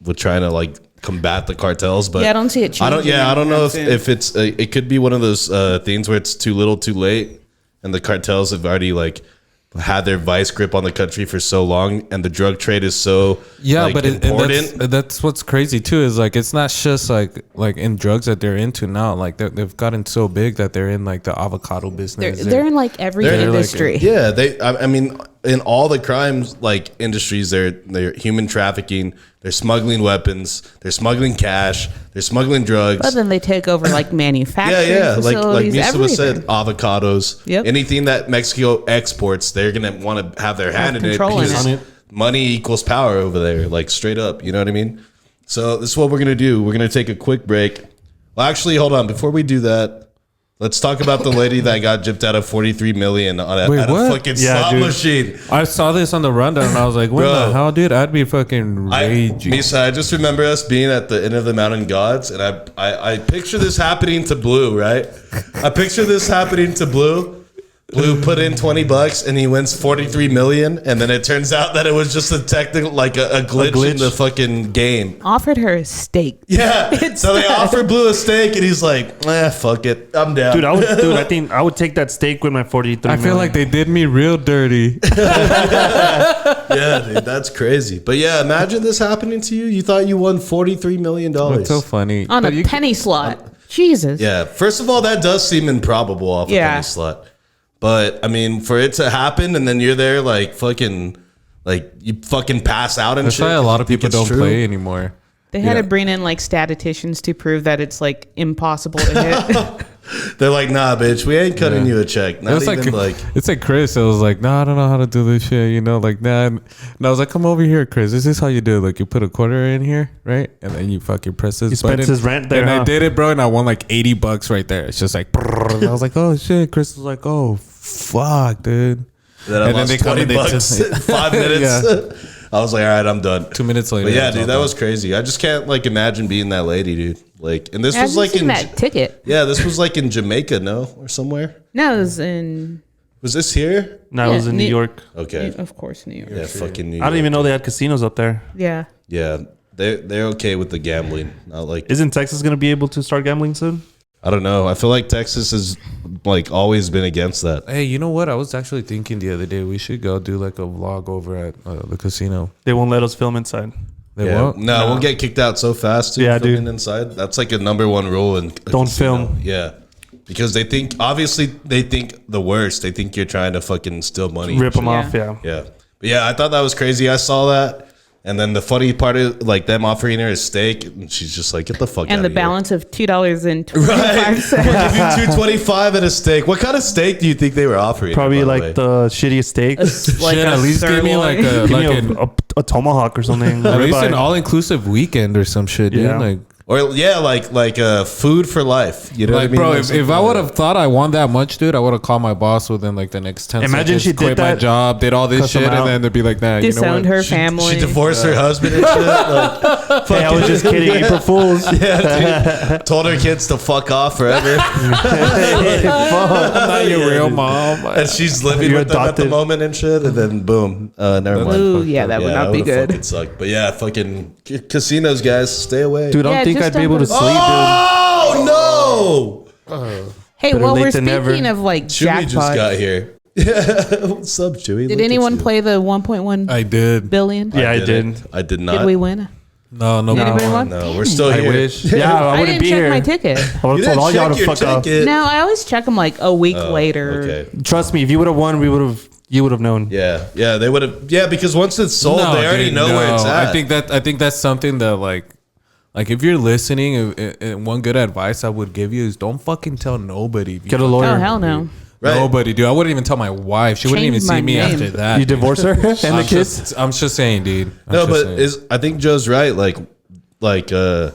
with trying to like combat the cartels. But Yeah, I don't see it changing I don't know anytime if it's it could be one of those things where it's too little, too late, and the cartels have already like had their vice grip on the country for so long, and the drug trade is so like, but important. that's what's crazy too. Is like it's not just like in drugs that they're into now. Like they've gotten so big that they're in like the avocado business. They're in like every They're like- industry. Yeah, I mean, in all the crimes like industries, they're human trafficking, they're smuggling weapons, they're smuggling cash, they're smuggling drugs. But then they take over like manufacturing Yeah, like facilities, Misa was everything. said, avocados. Yep. Anything that Mexico exports, they're gonna want to have their hand in it control in because it. money equals power over there, like straight up. You know what I mean? So this is what we're gonna do. We're gonna take a quick break. Well, actually, hold on. Before we do that, let's talk about the lady that got gypped out of $43 million at a what? fucking Yeah, slot dude. machine. I saw this on the rundown and I was like, what Bro. the hell, dude? I'd be fucking raging. Misa, I just remember us being at the Inn of the Mountain Gods, and I picture this happening to Blue, right? I picture this happening to Blue. Blue put in $20 and he wins $43 million, and then it turns out that it was just a technical, like a glitch in the fucking game. Offered her a steak. Yeah. So they offer Blue a steak, and he's like, fuck it, I'm down. Dude, I think I would take that steak with my 43 I feel like they did me real dirty. Yeah, dude, that's crazy. But yeah, imagine this happening to you. You thought you won $43 million. It's so funny. On But a you- penny slot. Jesus. Yeah, first of all, that does seem improbable off a Yeah. penny slot. But I mean, for it to happen and then you're there like fucking, like you fucking pass out and That's shit. why a lot of You think people it's don't true. play anymore. They had Yeah. to bring in like statisticians to prove that it's like impossible to hit. They're like, nah, bitch, we ain't cutting Yeah. you a check. It Not was even like, it's like Chris. I was like, no, I don't know how to do this shit. You know, like nah. And I was like, come over here, Chris. This is how you do it. Like you put a quarter in here, right? And then you fucking press this He spent button. his rent there, And I huh? did it, bro. And I won like $80 right there. It's just like, brrr. And I was like, oh shit. Chris was like, oh fuck, dude. then I And then lost they come and they $20 just- in 5 minutes. Yeah. I was like, all right, I'm done. 2 minutes later. But yeah, it was dude, all that done. was crazy. I just can't like imagine being that lady, dude. Like, and this Have was you like seen in, that ticket? yeah, this was like in Jamaica, no, or somewhere. No, it was in. Was this here? No, it was Yeah, in New York. Okay. Of course, New York. Yeah, fucking New I didn't York. even know they had casinos up there. Yeah. Yeah, they're okay with the gambling. Not like, Isn't Texas going to be able to start gambling soon? I don't know. I feel like Texas has like always been against that. Hey, you know what? I was actually thinking the other day we should go do like a vlog over at the casino. They won't let us film inside. They Yeah. won't? No, we'll get kicked out so fast. Too, Yeah, filming dude. inside. That's like a number one rule in a Don't casino. film. Yeah, because they think obviously they think the worst. They think you're trying to fucking steal money. Rip them Yeah. off, yeah. Yeah, but yeah, I thought that was crazy. I saw that, and then the funny part is like them offering her a steak, and she's just like, "Get the fuck out And the of here." balance of $2.25. We'll give you $2.25 and a steak. What kind of steak do you think they were offering? Probably by like way? the shittiest steak. Like Shit, a at least give me like sirloin. a Give me like an, a tomahawk or something. at least an Ribeye. all-inclusive weekend or some shit, dude. Yeah. Like or yeah, like food for life. You know Like, what I mean? bro, Like if something I like would that. have thought I won that much, dude, I would have called my boss within like the next 10 Imagine seconds. she did quit my that, job, did all this cuss shit, him and out. then they'd be like, nah, you know Disowned what? her family. She divorced her husband and shit. Like, Hey, I was just kidding. April Fools. yeah, dude. Told her kids to fuck off forever. I'm not your real mom. And she's living You're with them at the adopted. moment and shit. And then boom. Never mind. Ooh, yeah, that would Yeah, not be would've good. fucking sucked. But yeah, fucking casinos, guys, stay away. Dude, I don't Yeah, think just I'd be able to don't sleep, Oh no! Hey, Better well, late we're than never. speaking of like Chewy just got jackpot. here. What's up, Chewy? Did anyone play the 1.1 I did. billion? dude. Yeah, I did. I did not. Did we win? No, Anybody want? No, we're still I here. wish. Yeah, I I wouldn't didn't be check here. my ticket. I would have told all y'all to fuck up. No, I always check them like a week later. Okay. Trust me, if you would have won, you would have known. Yeah, they would have. Yeah, because once it's sold, they already know where it's at. I think that's something that like if you're listening, one good advice I would give you is don't fucking tell nobody. Get a lawyer. Oh, hell no. Right. Nobody, dude. I wouldn't even tell my wife. She wouldn't even Change my see me name. after that. You divorce her and the kids? I'm just saying, dude. No, but I think Joe's right. Like the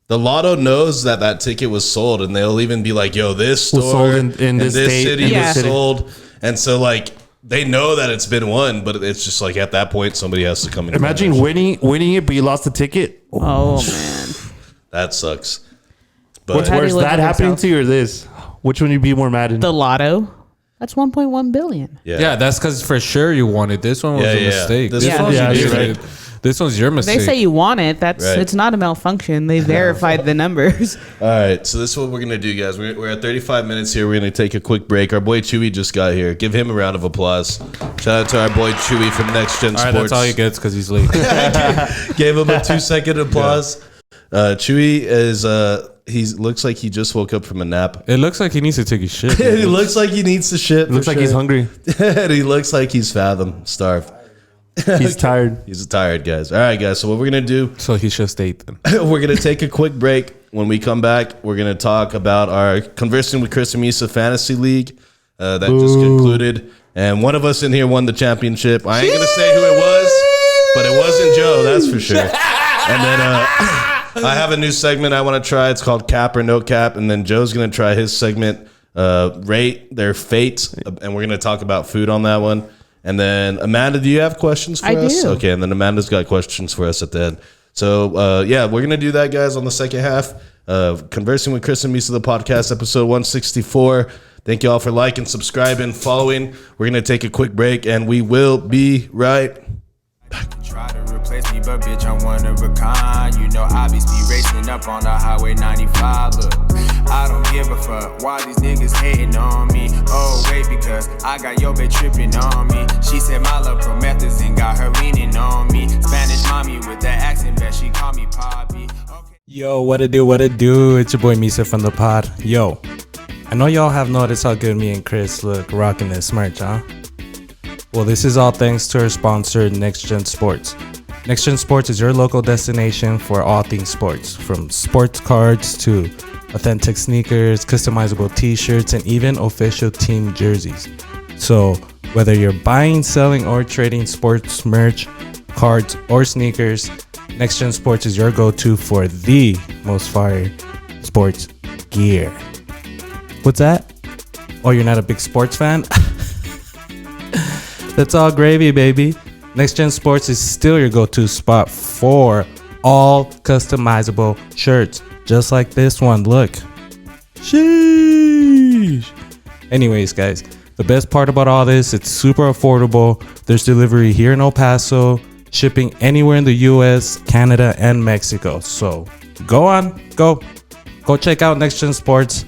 lotto knows that ticket was sold, and they'll even be like, "Yo, this store sold in this state, city in this was city." sold," and so like they know that it's been won, but it's just like at that point somebody has to come in. Imagine winning it, but you lost the ticket. Oh, man. That sucks. What's But How do worse, you live that with happening yourself? to you or this? Which one you be more mad in? The lotto, that's 1.1 billion. yeah, that's because for sure you wanted. This one was Yeah, a yeah. mistake. This This one- one's Yeah, your- you're right. This one's your mistake. They say you want it. Right. It's not a malfunction. They verified the numbers. all right, so this is what we're gonna do, guys. We're at 35 minutes here. We're gonna take a quick break. Our boy Chewy just got here. Give him a round of applause. Shout out to our boy Chewy from Next Gen all right, Sports. that's all he gets because he's late. Gave him a 2-second applause. Chewy is he looks like he just woke up from a nap. It looks like he needs to take a shit. He looks like he needs to shit. Looks like he's hungry. And he looks like he's starved. He's tired. He's tired, guys. All right, guys. So what we're gonna do? So he should stay then. We're gonna take a quick break. When we come back, we're gonna talk about our Conversing with Chris Misa Fantasy League that just concluded, and one of us in here won the championship. I ain't gonna say who it was, but it wasn't Joe, that's for sure. And then I have a new segment I want to try. It's called Cap or No Cap, and then Joe's gonna try his segment, Rate Their Fate, and we're gonna talk about food on that one. And then Amanda, do you have questions for I us? do. Okay, and then Amanda's got questions for us at the end. So yeah, we're gonna do that, guys, on the second half. Conversing with Chris and Misa, the podcast, episode 164. Thank you all for liking, subscribing, following. We're gonna take a quick break, and we will be right back. Try to replace me, but bitch, I'm one of a kind. You know, I be speed racing up on the highway 95. Look, I don't give a fuck why these niggas hating on me. Oh, wait, because I got your bitch tripping on me. She said my love promethazine got her leaning on me. Spanish mommy with that accent, bet she call me Poppy. Okay. Yo, what it do? It's your boy Misa from the pod. Yo, I know y'all have noticed how good me and Chris look rocking this merch, huh? Well, this is all thanks to our sponsor, Next Gen Sports. Next Gen Sports is your local destination for all things sports, from sports cards to authentic sneakers, customizable t-shirts, and even official team jerseys. So, whether you're buying, selling, or trading sports merch, cards, or sneakers, Next Gen Sports is your go-to for the most fire sports gear. What's that? Oh, you're not a big sports fan? That's all gravy, baby. Next Gen Sports is still your go-to spot for all customizable shirts, just like this one. Look. Sheesh. Anyways, guys, the best part about all this, it's super affordable. There's delivery here in El Paso, shipping anywhere in the US, Canada, and Mexico. So go check out Next Gen Sports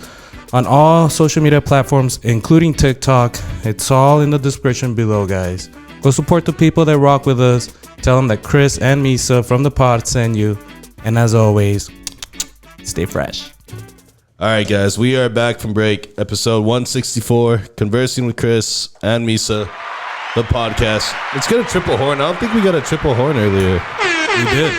on all social media platforms, including TikTok. It's all in the description below, guys. Go support the people that rock with us. Tell them that Chris and Misa from the pod send you. And as always, stay fresh. All right, guys, we are back from break. Episode 164, Conversing with Chris and Misa, the podcast. Let's get a triple horn. I don't think we got a triple horn earlier. We did.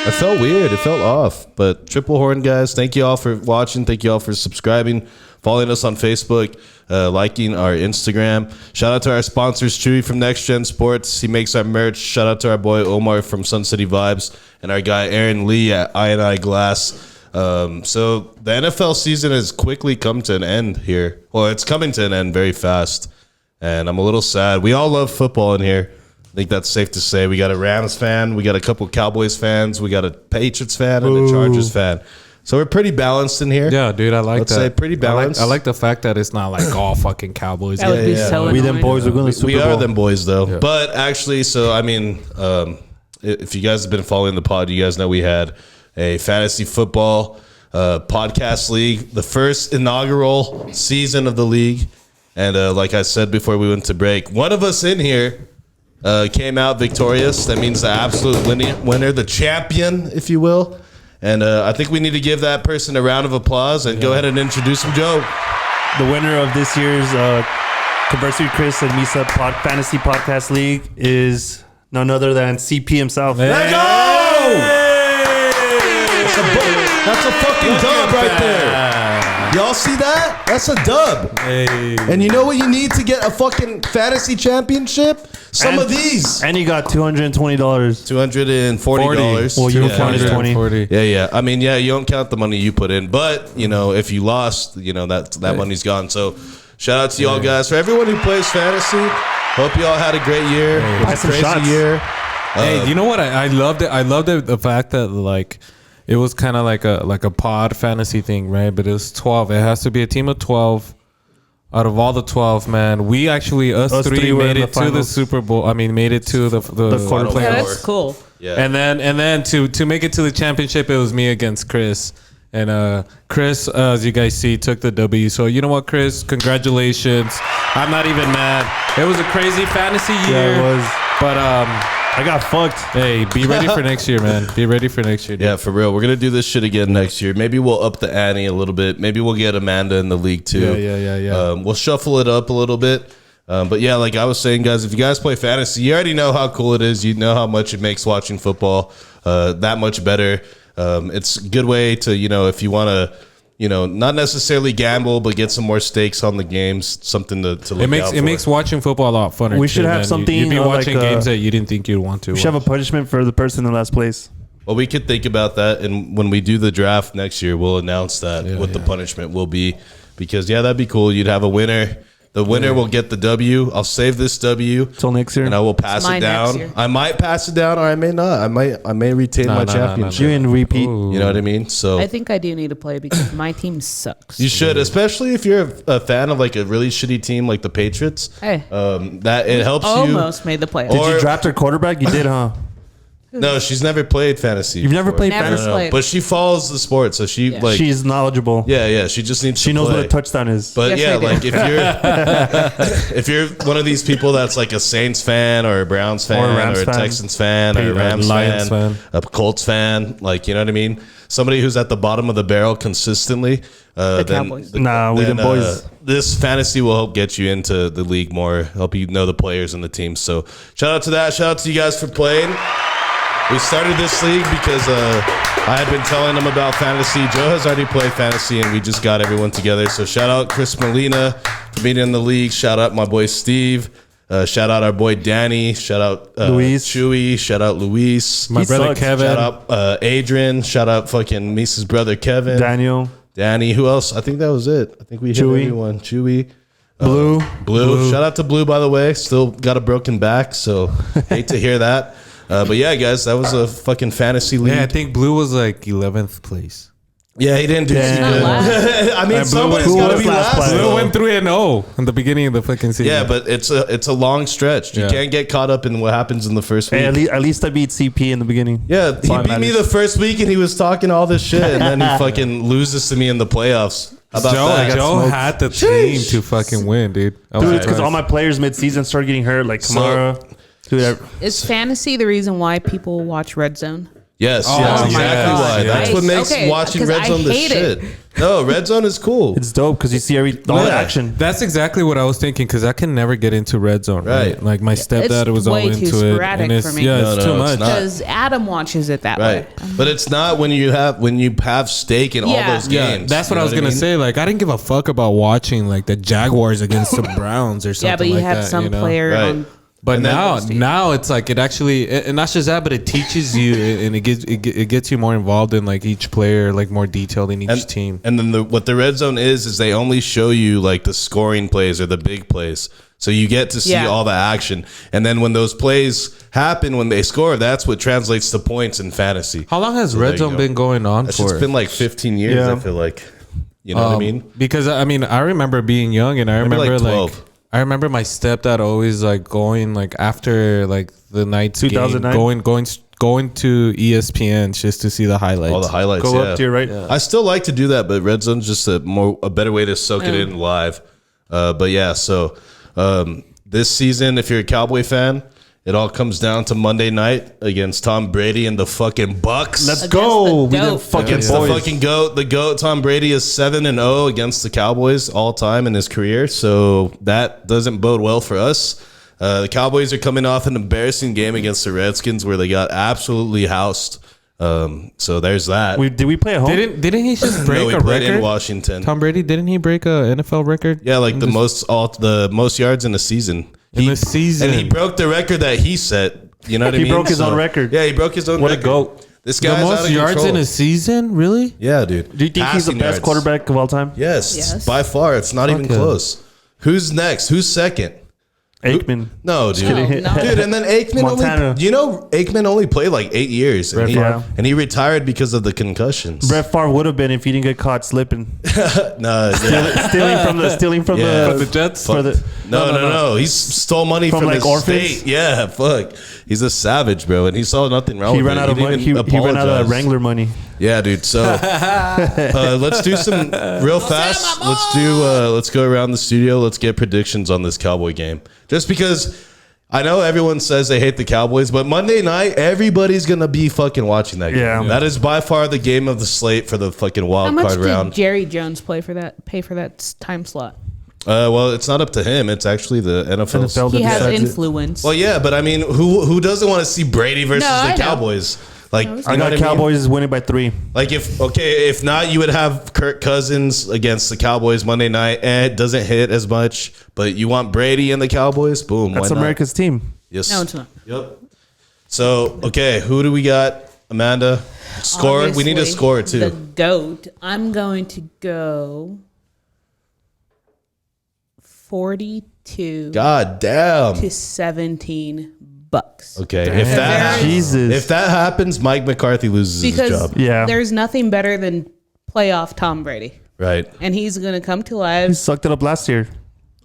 It felt weird. It felt off. But triple horn, guys, thank you all for watching. Thank you all for subscribing, following us on Facebook, liking our Instagram. Shout out to our sponsors, Chewy from Next Gen Sports. He makes our merch. Shout out to our boy Omar from Sun City Vibes and our guy Aaron Lee at I&I Glass. So the NFL season has quickly come to an end here. Well, it's coming to an end very fast. And I'm a little sad. We all love football in here. I think that's safe to say. We got a Rams fan. We got a couple Cowboys fans. We got a Patriots fan and a Chargers fan. So we're pretty balanced in here. Yeah, dude, I like Let's that. say pretty balanced. I like the fact that it's not like all fucking Cowboys. That would be yeah. so We annoying. them boys are going to Super We Bowl. are them boys, though. But actually, so, I mean, if you guys have been following the pod, you guys know we had a fantasy football podcast league, the first inaugural season of the league. And like I said before we went to break, one of us in here came out victorious. That means the absolute winner, the champion, if you will. And I think we need to give that person a round of applause and go ahead and introduce him, Joe. The winner of this year's Conversely Chris and Misa Fantasy Podcast League is none other than CP himself. Let's go! That's a fucking dub right there. Y'all see that? That's a dub. Hey. And you know what you need to get a fucking fantasy championship? Some of these. And you got $220. $240. Well, you don't count his 20. Yeah. I mean, you don't count the money you put in, but if you lost, that money's gone. So, shout out to y'all guys. For everyone who plays fantasy, hope y'all had a great year. It was a crazy year. Hey, you know what? I loved it. I loved the fact that like it was kind of like a pod fantasy thing, right? But it was 12. It has to be a team of 12. Out of all the 12, man, we actually us three made it to the Super Bowl. I mean, made it to the quarter playoffs. Yeah, that's cool. Yeah. And then to make it to the championship, it was me against Chris. And Chris, as you guys see, took the W. So you know what, Chris? Congratulations. I'm not even mad. It was a crazy fantasy year. Yeah, it was. But I got fucked. hey, be ready for next year, man. Be ready for next year. Dude. Yeah, for real. We're going to do this shit again next year. Maybe we'll up the ante a little bit. Maybe we'll get Amanda in the league too. Yeah. We'll shuffle it up a little bit. But yeah, like I was saying, guys, if you guys play fantasy, you already know how cool it is. You know how much it makes watching football that much better. It's a good way to, if you want to, not necessarily gamble, but get some more stakes on the games, something to look out for. It makes watching football a lot funner. We should too, have man. something You'd be watching like, games that you didn't think you'd want to. We should have a punishment for the person in last place. Well, we could think about that, and when we do the draft next year, we'll announce that what the punishment will be. Because that'd be cool. You'd have a winner. The winner will get the W. I'll save this W till next year, and I will pass it down. I might pass it down, or I may not. I may retain my championship. You can repeat. You know what I mean? So I think I do need to play because my team sucks. you should, especially if you're a fan of like a really shitty team like the Patriots. Hey. That it helps you. Almost made the playoffs. Did you draft her quarterback? You did, huh? No, she's never played fantasy. You've never played Never fantasy? played. But she follows the sport, so she like She's knowledgeable. yeah. She just needs. She to knows play. what a touchdown is. But Yes, I do. like if you're one of these people that's like a Saints fan or a Browns fan Or a Rams or a fan. Texans fan or a Rams Lions fan. a Colts fan, like you know what I mean? Somebody who's at the bottom of the barrel consistently. Cowboys. Nah, we them boys. This fantasy will help get you into the league more, help you know the players and the teams. So shout out to that. Shout out to you guys for playing. We started this league because I had been telling them about fantasy. Joe has already played fantasy, and we just got everyone together. So shout out Chris Molina for being in the league. Shout out my boy Steve. Shout out our boy Danny. Shout out Luis. Chewy. Shout out Luis. My brother sucks. Kevin. Shout out Adrian. Shout out fucking Misa's brother Kevin. Daniel. Danny. Who else? I think that was it. I think we hit Chewy. everyone. Chewy. Blue. Shout out to Blue, by the way. Still got a broken back, so hate to hear that. But yeah, guys, that was a fucking fantasy league. Yeah, I think Blue was like 11th place. Yeah, he didn't do too good. I mean, Blue somebody's went- got to was be last last. place. Blue went 3-0 in the beginning of the fucking season. Yeah, but it's a long stretch. You Yeah. can't get caught up in what happens in the first week. Hey, at least I beat CP in the beginning. Yeah, he all that beat me matters. the first week, and he was talking all this shit, and then he fucking loses to me in the playoffs. How about that? Joe smoked. had the team to fucking win, dude. I was Dude, it's because surprised. all my players mid-season started getting hurt, like Kamara. Dude, Is fantasy the reason why people watch Red Zone? Yes, Oh, that's my exactly God. why. That's Nice. what makes Okay, watching 'cause Red I Zone the hate shit. it. No, Red Zone is cool. it's dope because you see all the Yeah. action. That's exactly what I was thinking because I can never get into Red Zone. Right, Right. like my stepdad It's was all way too into it. sporadic And it's, for me. Yeah, No, it's no, too it's much. not. Because Adam watches it that Right, way. but it's not when you have stake in all Yeah. those Yeah, games. that's what You I know was gonna mean? say. Like, I didn't give a fuck about watching like the Jaguars against the Browns or something. Yeah, but you like have that, some you know? player Right. on. But And then- now it's like it actually, and not just that, but it teaches you and it gets you more involved in like each player, like more detailed in each team. And then what the Red Zone is they only show you like the scoring plays or the big plays. So you get to see Yeah. all the action. And then when those plays happen, when they score, that's what translates to points in fantasy. How long has So there Red you Zone go. been going on It's for? been like 15 years, Yeah. I feel like. You know what I mean? Because I mean, I remember being young, and I Maybe remember like like 12. I remember my stepdad always like going like after like the night's game, 2009? going to ESPN just to see the highlights. All the highlights, Go yeah. up to your right. I still like to do that, but Red Zone's just a better way to soak it in live. But yeah, so this season, if you're a Cowboy fan, It all comes down to Monday night against Tom Brady and the fucking Bucks. Let's Against go. the We goat. did fucking Against boys. the fucking goat. The goat, Tom Brady, is 7-0 against the Cowboys all time in his career. So that doesn't bode well for us. The Cowboys are coming off an embarrassing game against the Redskins where they got absolutely housed. So there's that. Did we play at home? Didn't he just break No, we a played in record? Washington. Tom Brady, didn't he break a NFL record? Yeah, like the most yards in a season. In the season. And he broke the record that he set. You know what I He mean? broke his own record. Yeah, he broke his own What a record. goat. This The guy's out most of yards control. in a season? Really? Yeah, dude. Do you think he's the Passing best yards. quarterback of all time? Yes, Yes. by far. It's not even Okay. close. Who's next? Who's second? Aikman. No, dude. No, no. Dude, and then Aikman Montana. Aikman only played like 8 years. And, Brett he, Favre. and he retired because of the concussions. Brett Favre would have been if he didn't get caught slipping, No, yeah. stealing from Yeah. the Jets? for the No. He stole money From, from like, his orphans? state. Yeah, fuck. He's a savage, bro, and he saw nothing wrong He with ran it. out of money. He didn't ran out of apologize. Wrangler money. Yeah, dude. So let's do some real fast. Let's go around the studio. Let's get predictions on this Cowboy game. Just because I know everyone says they hate the Cowboys, but Monday night everybody's gonna be fucking watching that game. Yeah. That is by far the game of the slate for the fucking How wild much card did round. Jerry Jones pay for that time slot? Well, it's not up to him. It's actually the NFL. NFL He has decides it. influence. Well, yeah, but I mean, who doesn't want to see Brady versus No, I the know. Cowboys? Like, you I know got what I mean? Cowboys winning by 3. Like if not, you would have Kirk Cousins against the Cowboys Monday night. It doesn't hit as much, but you want Brady and the Cowboys. Boom. That's why not? America's team. Yes. No, it's not. Yep. So okay, who do we got? Amanda, score. We need a Obviously, score too. The GOAT. I'm going to go 42 God damn. to 17 Bucks. Okay, if that Jesus. if that happens, Mike McCarthy loses his Because job. Yeah. there's nothing better than playoff Tom Brady. Right. And he's going to come to He life. sucked it up last year.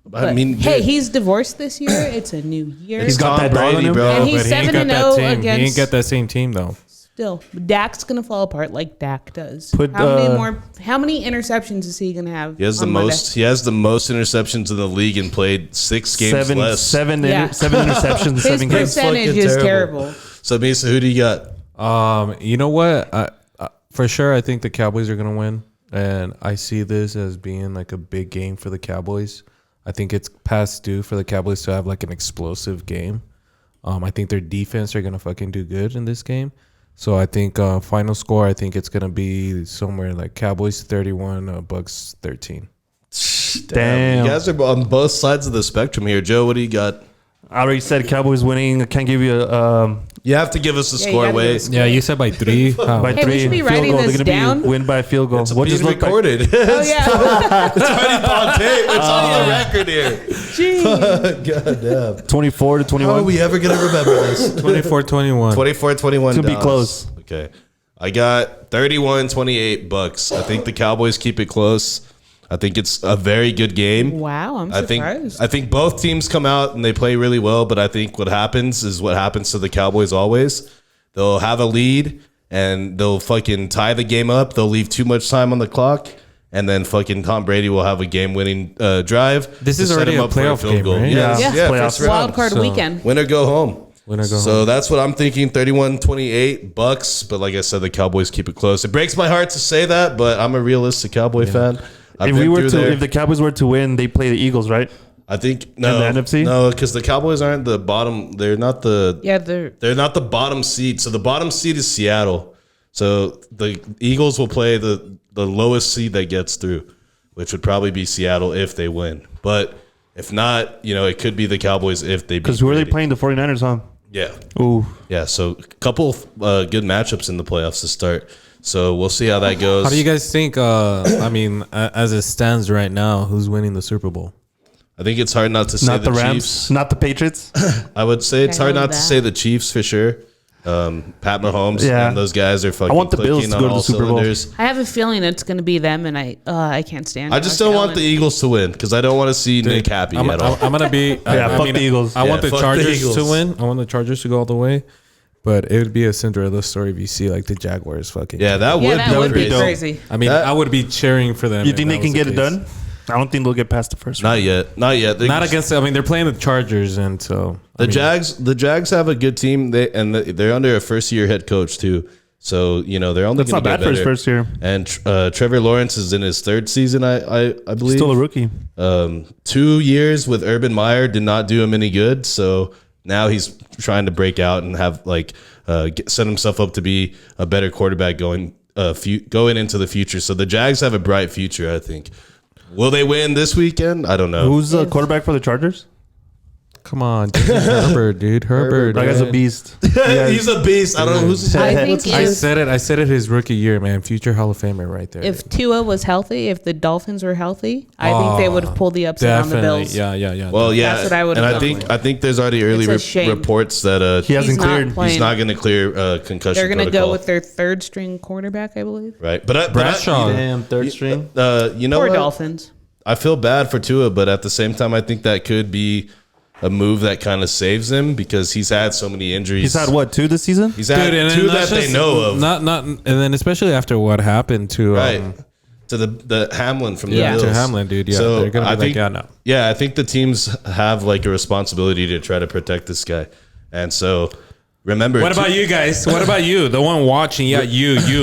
I But, mean, hey, dude, he's divorced this year. It's a new year. he's got Tom that dog on Brady, him. bro. And he's But he ain't got 7-0 that team. He ain't against- got that same team though. Still, Dak's gonna fall apart like Dak does. Put, How many interceptions is he gonna have? He has the on Monday? most. He has the most interceptions in the league and played 6 games less. Seven Yeah. interceptions in His 7 games. percentage Fucking is terrible. terrible. So Misa, who do you got? You know what? For sure, I think the Cowboys are gonna win, and I see this as being like a big game for the Cowboys. I think it's past due for the Cowboys to have like an explosive game. I think their defense are gonna fucking do good in this game. So I think final score, I think it's gonna be somewhere like Cowboys 31, Bucks 13. Damn. You guys are on both sides of the spectrum here. Joe, what do you got? I already said Cowboys winning. I can't give you a You have to give us a Yeah, you score. gotta give Wait, us- Yeah, you said by 3. How? by Hey, we 3 should be field writing goal. this They're gonna down. be win by field goal. it's We'll being just look back. recorded. Oh yeah. It's already on tape. It's on the record here. God damn. 24 to How 21. are we ever gonna remember this? 24-21. 24-21. To be Dallas. close. Okay. I got 31-28 Bucks. I think the Cowboys keep it close. I think it's a very good game. Wow, I'm I surprised. think both teams come out and they play really well, but I think what happens is what happens to the Cowboys always. They'll have a lead and they'll fucking tie the game up. They'll leave too much time on the clock, and then fucking Tom Brady will have a game-winning drive. This to is set already him a up for playoff field game, goal. right? Yes, Yeah. yeah, Playoff first round. Wild card So- weekend. Win or go home. Winner go So home. that's what I'm thinking. 31-28 Bucks, but like I said, the Cowboys keep it close. It breaks my heart to say that, but I'm a realistic Cowboy fan. I've been through there. If the Cowboys were to win, they play the Eagles, right? I think no, In the NFC? no, because the Cowboys aren't the bottom. They're not the. Yeah, they're They're not the bottom seed. So the bottom seed is Seattle. So the Eagles will play the lowest seed that gets through, which would probably be Seattle if they win. But if not, it could be the Cowboys if they beat. Because who are they Brady. playing? The 49ers, huh? Yeah. Ooh. Yeah, so a couple good matchups in the playoffs to start. So we'll see how that goes. How do you guys think? As it stands right now, who's winning the Super Bowl? I think it's hard not to say Not the Rams, Chiefs. not the Patriots. I would say it's I hard know not to that. say the Chiefs for sure. Pat Mahomes Yeah. and those guys are fucking I want the Bills clicking to on go to all the Super Bowl. cylinders. I have a feeling it's going to be them, and I can't stand. I just Josh don't want Allen. the Eagles to win because I don't want to see Nick happy I'm, at all. I'm gonna be. fuck the Eagles. I want Yeah, the fuck the Chargers Eagles. to win. I want the Chargers to go all the way. But it would be a Cinderella story if you see like the Jaguars fucking. Yeah, that Yeah, would that would be crazy. crazy. I mean, That- I would be cheering for them. You if think that they can was get the it case. done? I don't think they'll get past the first round. Not yet. Not yet. Not against. I mean, they're playing the Chargers, and so The Jags have a good team. They're under a first-year head coach too. So they're only That's not bad for his first year. And Trevor Lawrence is in his third season, I believe. Still a rookie. 2 years with Urban Meyer did not do him any good. So now he's trying to break out and have set himself up to be a better quarterback going into the future. So the Jags have a bright future, I think. Will they win this weekend? I don't know. Who's the quarterback for the Chargers? Come on, Herbert, dude. Herbert. That guy's a beast. He's a beast. I don't know who's his I name. think I said it his rookie year, man. Future Hall of Famer right there. if Tua was healthy, if the Dolphins were healthy, I think they would have pulled the upset on the Bills. Yeah. Well, yeah. That's what I would and have I think there's already early It's a shame. reports that He hasn't He's not cleared. playing. he's not going to clear concussion They're going to protocol. go with their third string quarterback, I believe. Right. But Bradshaw. Damn, third string. you know Poor what? Dolphins. I feel bad for Tua, but at the same time, I think that could be a move that kind of saves him because he's had so many injuries. He's had what, 2 this season? He's had and two then that that's they just know of. Not, and then especially after what happened to Right. To the Hamlin from the Yeah. Bills. to Hamlin, dude. Yeah, So they're gonna be I like, think, yeah, no. Yeah, I think the teams have a responsibility to try to protect this guy. And so remember. What about you guys? What about you? The one watching, you,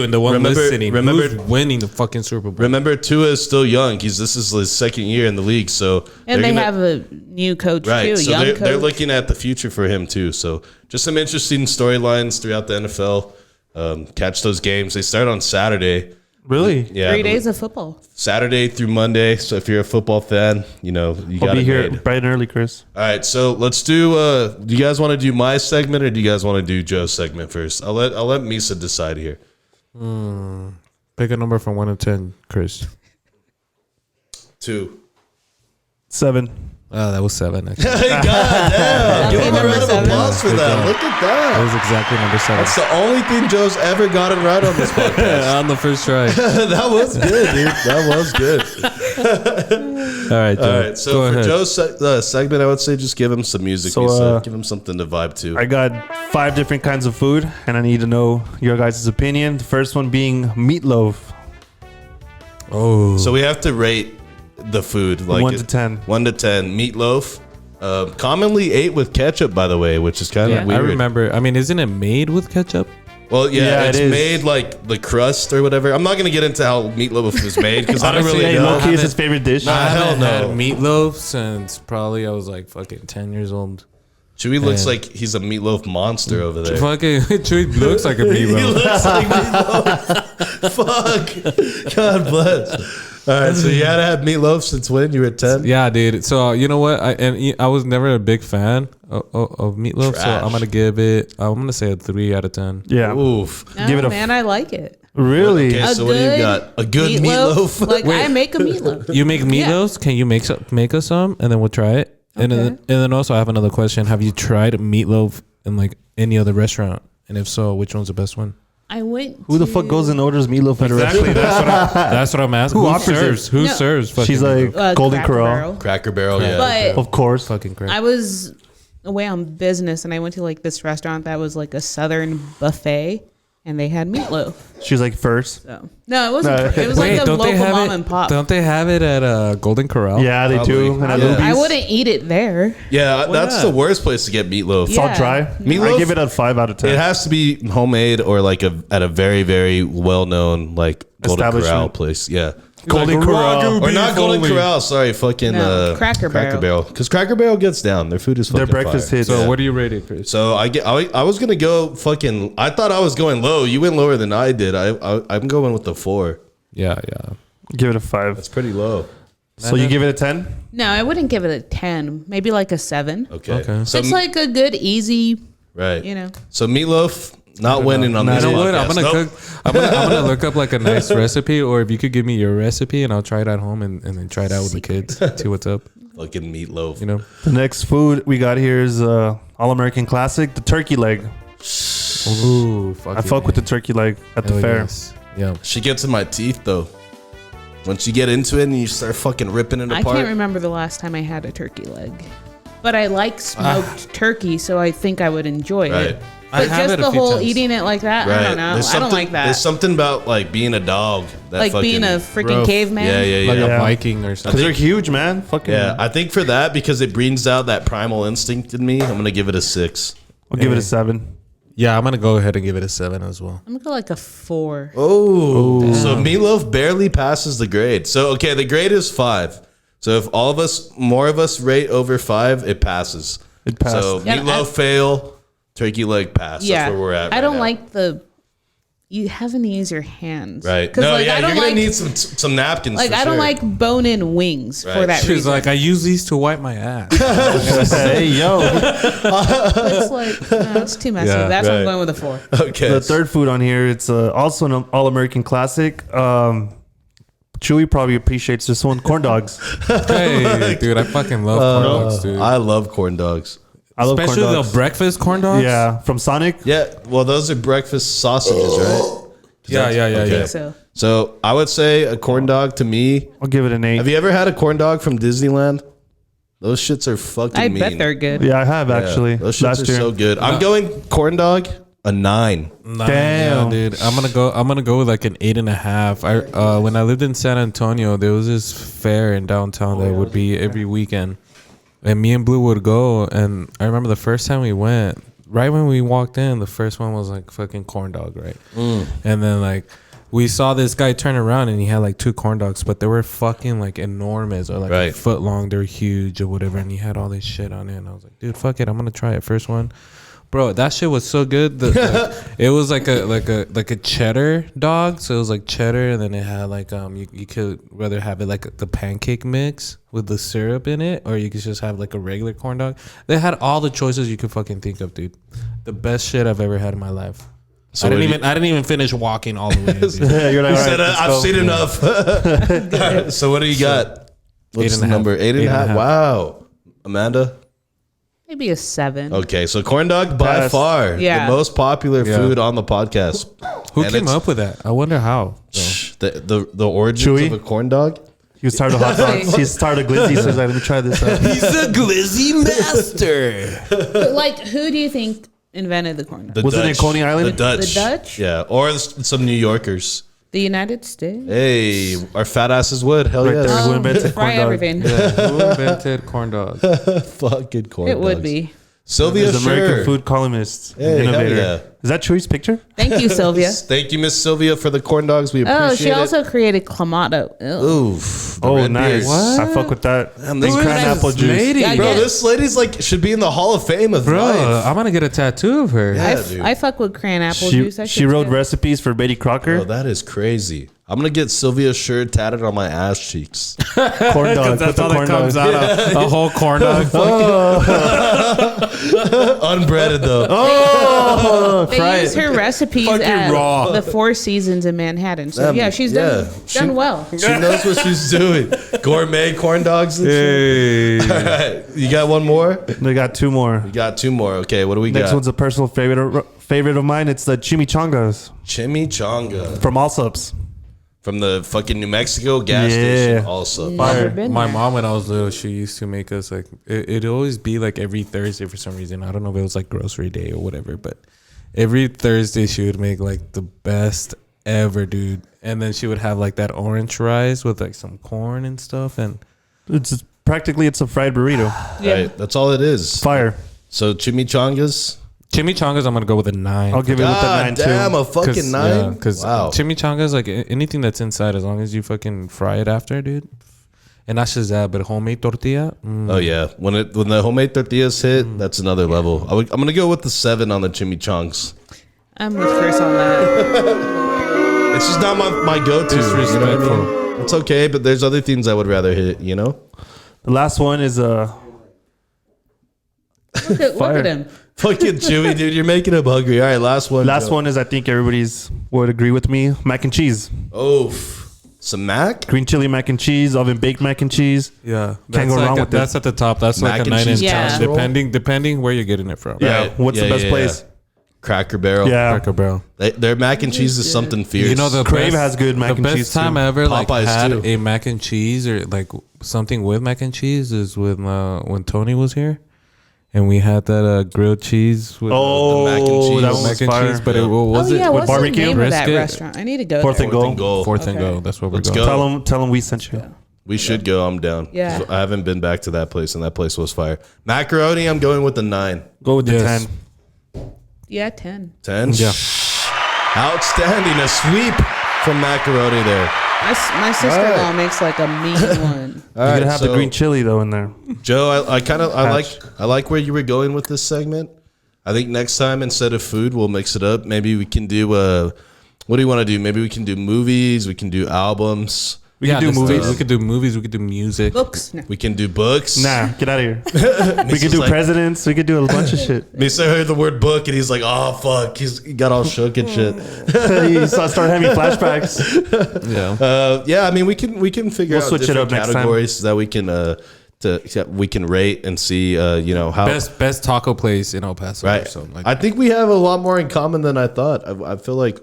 and the one listening. Who's winning the fucking Super Bowl? Remember, Tua is still young. This is his second year in the league, so And they have a new coach, right. too, So young coach. they're looking at the future for him too. So just some interesting storylines throughout the NFL. Catch those games. They start on Saturday. Really? Yeah, 3 days of football. Saturday through Monday. So if you're a football fan, you I'll got be it here made. bright and early, Chris. All right, so let's do. Do you guys want to do my segment or do you guys want to do Joe's segment first? I'll let Misa decide here. Pick a number from 1 to 10, Chris. 2. 7. Oh, that was 7. Actually. God damn! Give him a number round of 7. applause for that. Look at That that. was exactly number 7. That's the only thing Joe's ever gotten right on this podcast. On the first try. That was good, dude. That was good. All right, Joe. All right, so Go for ahead. Joe's segment, I would say just give him some music. So, Misa. Give him something to vibe to. I got 5 different kinds of food, and I need to know your guys' opinion. The first one being meatloaf. Oh, So we have to rate the food 1 to 10. 1 to 10. Meatloaf. Commonly ate with ketchup, by the way, which is kind of Yeah. weird. I remember. I mean, isn't it made with ketchup? Well, yeah, Yeah, it's it is. made like the crust or whatever. I'm not going to get into how meatloaf is made because I don't Honestly, really Hey, know. low-key is his favorite dish. Nah. I hell haven't no. had meatloaf since probably I was like fucking 10 years old. Chewy looks Man. like he's a meatloaf monster over there. Fucking Chewy looks like a He meatloaf. looks like meatloaf. Fuck. God bless. All right, so you had to have meatloaf since when? You were 10? Yeah, dude. So you know what? I was never a big fan of meatloaf. So Trash. I'm gonna give it. I'm gonna say a 3 out of 10. Yeah. Oof. No, Give it a man, I like it. Really? Okay, so what do you got? A good meatloaf? Like, I make a meatloaf. You make meatloafs? Can you make us some, and then we'll try it? And then also I have another question. Have you tried meatloaf in like any other restaurant? And if so, which one's the best one? I went Who the to- fuck goes and orders meatloaf at a Exactly. restaurant? That's what I'm asking. Who Who offers serves? it? Who No. serves? Fucking She's like meatloaf? Golden Cracker Corral. Barrel. Cracker Barrel, yeah. But Of course. fucking crap. I was away on business and I went to like this restaurant that was like a southern buffet and they had meatloaf. She's like first. So no, it wasn't. No. It was Wait, like a don't they local have mom it? and pop. Don't they have it at Golden Corral? Yeah, they do. Probably. And at Yeah. Luby's. I wouldn't eat it there. Yeah, that's not? the worst place to get meatloaf. It's all Yeah. dry. Meatloaf? I give it a 5 out of 10. It has to be homemade or like at a very, very well-known like Golden Corral Establishment. place. Yeah. Golden Corral. Or not Golden Corral, sorry, fucking No, Cracker Barrel. Because Cracker Barrel gets down. Their food is fucking Their breakfast fire. hits. So what do you rate it, Chris? So I was gonna go fucking. I thought I was going low. You went lower than I did. I'm going with the 4. Yeah. Give it a 5. That's pretty low. So you give it a 10? No, I wouldn't give it a 10. Maybe like a 7. Okay. So It's like a good, easy, right. you know. So meatloaf not winning on You this know what? podcast. I'm gonna Nope. cook. I'm gonna look up like a nice recipe, or if you could give me your recipe, and I'll try it at home and then try it out with the kids. See what's up. Fucking meatloaf. You know. The next food we got here is All-American Classic, the turkey leg. Ooh, I fuck with the turkey leg at the fair. Yeah. She gets in my teeth though. Once you get into it and you start fucking ripping it I apart. can't remember the last time I had a turkey leg. But I like smoked turkey, so I think I would enjoy Right. it. But have just it a the few whole times. eating it like that, I don't know. I don't like There's that. something about like being a dog. That Like being a fucking- freaking caveman. Yeah. Like Yeah. a Viking or Because something. they're huge, man. Fucking. Yeah, I think for that, because it brings out that primal instinct in me, I'm going to give it a 6. I'll give it a 7. Yeah, I'm gonna go ahead and give it a 7 as well. I'm gonna go like a 4. Oh, so Meatloaf barely passes the grade. So, okay, the grade is 5. So if more of us rate over 5, it passes. It passed. So Yeah, Meatloaf fail, turkey leg pass. Yeah, That's where we're at. I right don't now. like you having to use your hands. Right. 'Cause, No, like, yeah, I you're don't going to like, need some napkins. like for I don't sure. like bone-in wings for Right. that She's reason. like, I use these to wipe my ass. Hey, yo. It's like no, it's too messy. Yeah, That's why I'm right. going with a 4. Okay. The third food on here, it's also an all-American classic. Chewy probably appreciates this one. Corn dogs. Hey, dude, I fucking love corn dogs, dude. I love corn dogs. I love Especially corn the dogs. breakfast corn dogs. Yeah, from Sonic. Yeah, well, those are breakfast sausages, right? Yeah. Okay. So So I would say a corn dog to me. I'll give it an 8. Have you ever had a corn dog from Disneyland? Those shits are fucking I mean. bet they're good. Yeah, I have actually. Those shits last are year. so good. I'm going corn dog, a 9. Damn. Yeah, dude. I'm gonna go with like an 8.5. I when I lived in San Antonio, there was this fair in downtown that would be every weekend, and me and Blue would go. And I remember the first time we went, right when we walked in, the first one was like fucking corn dog, right? And then like we saw this guy turn around and he had like 2 corn dogs, but they were fucking like enormous or like Right. a foot long. They're huge or whatever, and he had all this shit on it. And I was like, dude, fuck it, I'm gonna try it. First one. Bro, that shit was so good. It was like a cheddar dog. So it was like cheddar, and then it had like you could rather have it like the pancake mix with the syrup in it, or you could just have like a regular corn dog. They had all the choices you could fucking think of, dude. The best shit I've ever had in my life. So I didn't even finish walking all the way. Dude. Yeah, you're like, You all said, right, let's I've go. seen enough. So what do you got? What's 8.5. the number? 8.5. 8.5. Wow. Amanda? Maybe a 7. Okay, so corn dog by Pass. far Yeah. the most popular Yeah. food on the podcast. Who And came it's- up with that? I wonder how. The origins Chewy? of a corn dog? He was tired of hot dogs. He's tired of glizzy, so he's like, let me try this out. He's a glizzy master. But like, who do you think invented the corn dog? The Was it in Dutch. Coney Island? The Dutch. The Dutch? Yeah, or some New Yorkers. The United States? Hey, our fat asses would. Hell Right yes. there. Who invented fry corn dog? everything. Who invented corn dog? Fucking corn It would dogs. be. Sylvia He's American Scher. food columnist, and Hey, hell innovator. yeah. Is that Chewy's picture? Thank you, Sylvia. Thank you, Miss Sylvia, for the corn dogs. We appreciate Oh, she also created clamato. Ew. it. Oof. the Oh, red nice. beard. I fuck with that. Damn, this And cran is apple juice. lady. Yeah, Bro, yeah. this lady's like should be in the Hall of Fame of Bro, life. I'm gonna get a tattoo of her. Yeah, dude. I fuck with cran apple She, juice. That she shit's wrote good. recipes for Betty Crocker. Bro, that is crazy. I'm gonna get Sylvia's shirt tatted on my ass cheeks. Corn dog. Put That's the all that corn comes dog. out. A whole corn dog. Unbreaded though. Oh, They fry use it. her recipes Fucking at raw. the Four Seasons in Manhattan. So yeah, she's done She- well. She knows what she's doing. Gourmet corn dogs and shit. Hey. All right. You got one more? They got 2 more. We got 2 more. Okay, what do we Next got? one's a personal favorite of mine. It's the chimichangas Chimichanga. from Allsup's. From the fucking New Mexico gas Yeah. station also. Never been My there. mom, when I was little, she used to make us like it'd always be like every Thursday for some reason. I don't know if it was like grocery day or whatever, but every Thursday she would make like the best ever, dude. And then she would have like that orange rice with like some corn and stuff. And It's practically it's a fried burrito. Yeah. Right. That's all it is. Fire. So chimichangas. chimichangas, I'm gonna go with a 9. I'll give it with the 9 damn, too. a fucking 9? Because wow. chimichangas, like anything that's inside, as long as you fucking fry it after, dude. And not just that, but homemade tortilla. Oh yeah, when the homemade tortillas hit, that's another level. I'm gonna go with the 7 on the chimichangas. I'm with Chris on that. It's just not my go-to. You know what I Disrespectful. mean? It's okay, but there's other things I would rather hit. You know, The last one is Look at him. fucking Chewy, dude, you're making him hungry. All right, last one. last Joe. one is I think everybody's would agree with me. Mac and cheese, Oh, some mac. green chili mac and cheese, oven baked mac and cheese. Yeah, Can't go like wrong with that's it. at the top. That's Mac like a and 9 cheese inch. casserole? Depending where you're getting it from. Yeah. Right. What's the best place? Cracker Barrel. Yeah. Cracker Barrel. Their mac and cheese is something fierce. You know the Crave best, has good mac the and best cheese, time too. I ever like Popeyes, had too. a mac and cheese or like something with mac and cheese is when Tony was here, and we had that grilled cheese with Oh, the mac and cheese. that one was fire. But what was it? What's barbecue? the name of that Brisket? restaurant? I need to go Fourth there. and goal. Fourth and Okay. go. That's what we're Let's going. go. Tell them we sent you. We should go. I'm down. Yeah. I haven't been back to that place, and that place was fire. Macaroni, I'm going with the 9. Go with the Yes. 10. Yeah, 10. 10? Yeah. Outstanding. A sweep from Macaroni there. My sister-in-law makes like a mean one. All You right, gotta have the so, green chili though in there. Joe, I like where you were going with this segment. I think next time instead of food, we'll mix it up. Maybe we can do what do you want to do? Maybe we can do movies. We can do albums. We can do movies. We could do movies. We could do music. Books. No. We can do books. Nah, get out of here. We could do like- presidents. We could do a bunch of shit. Misa heard the word book and he's like, oh fuck. He got all shook and shit. You start having flashbacks. Yeah. Yeah, I mean we can figure We'll out switch it different up next time. categories that we can we can rate and see how Best taco place in El Paso. Or right. something like I think we have a lot more in common than I thought. I feel like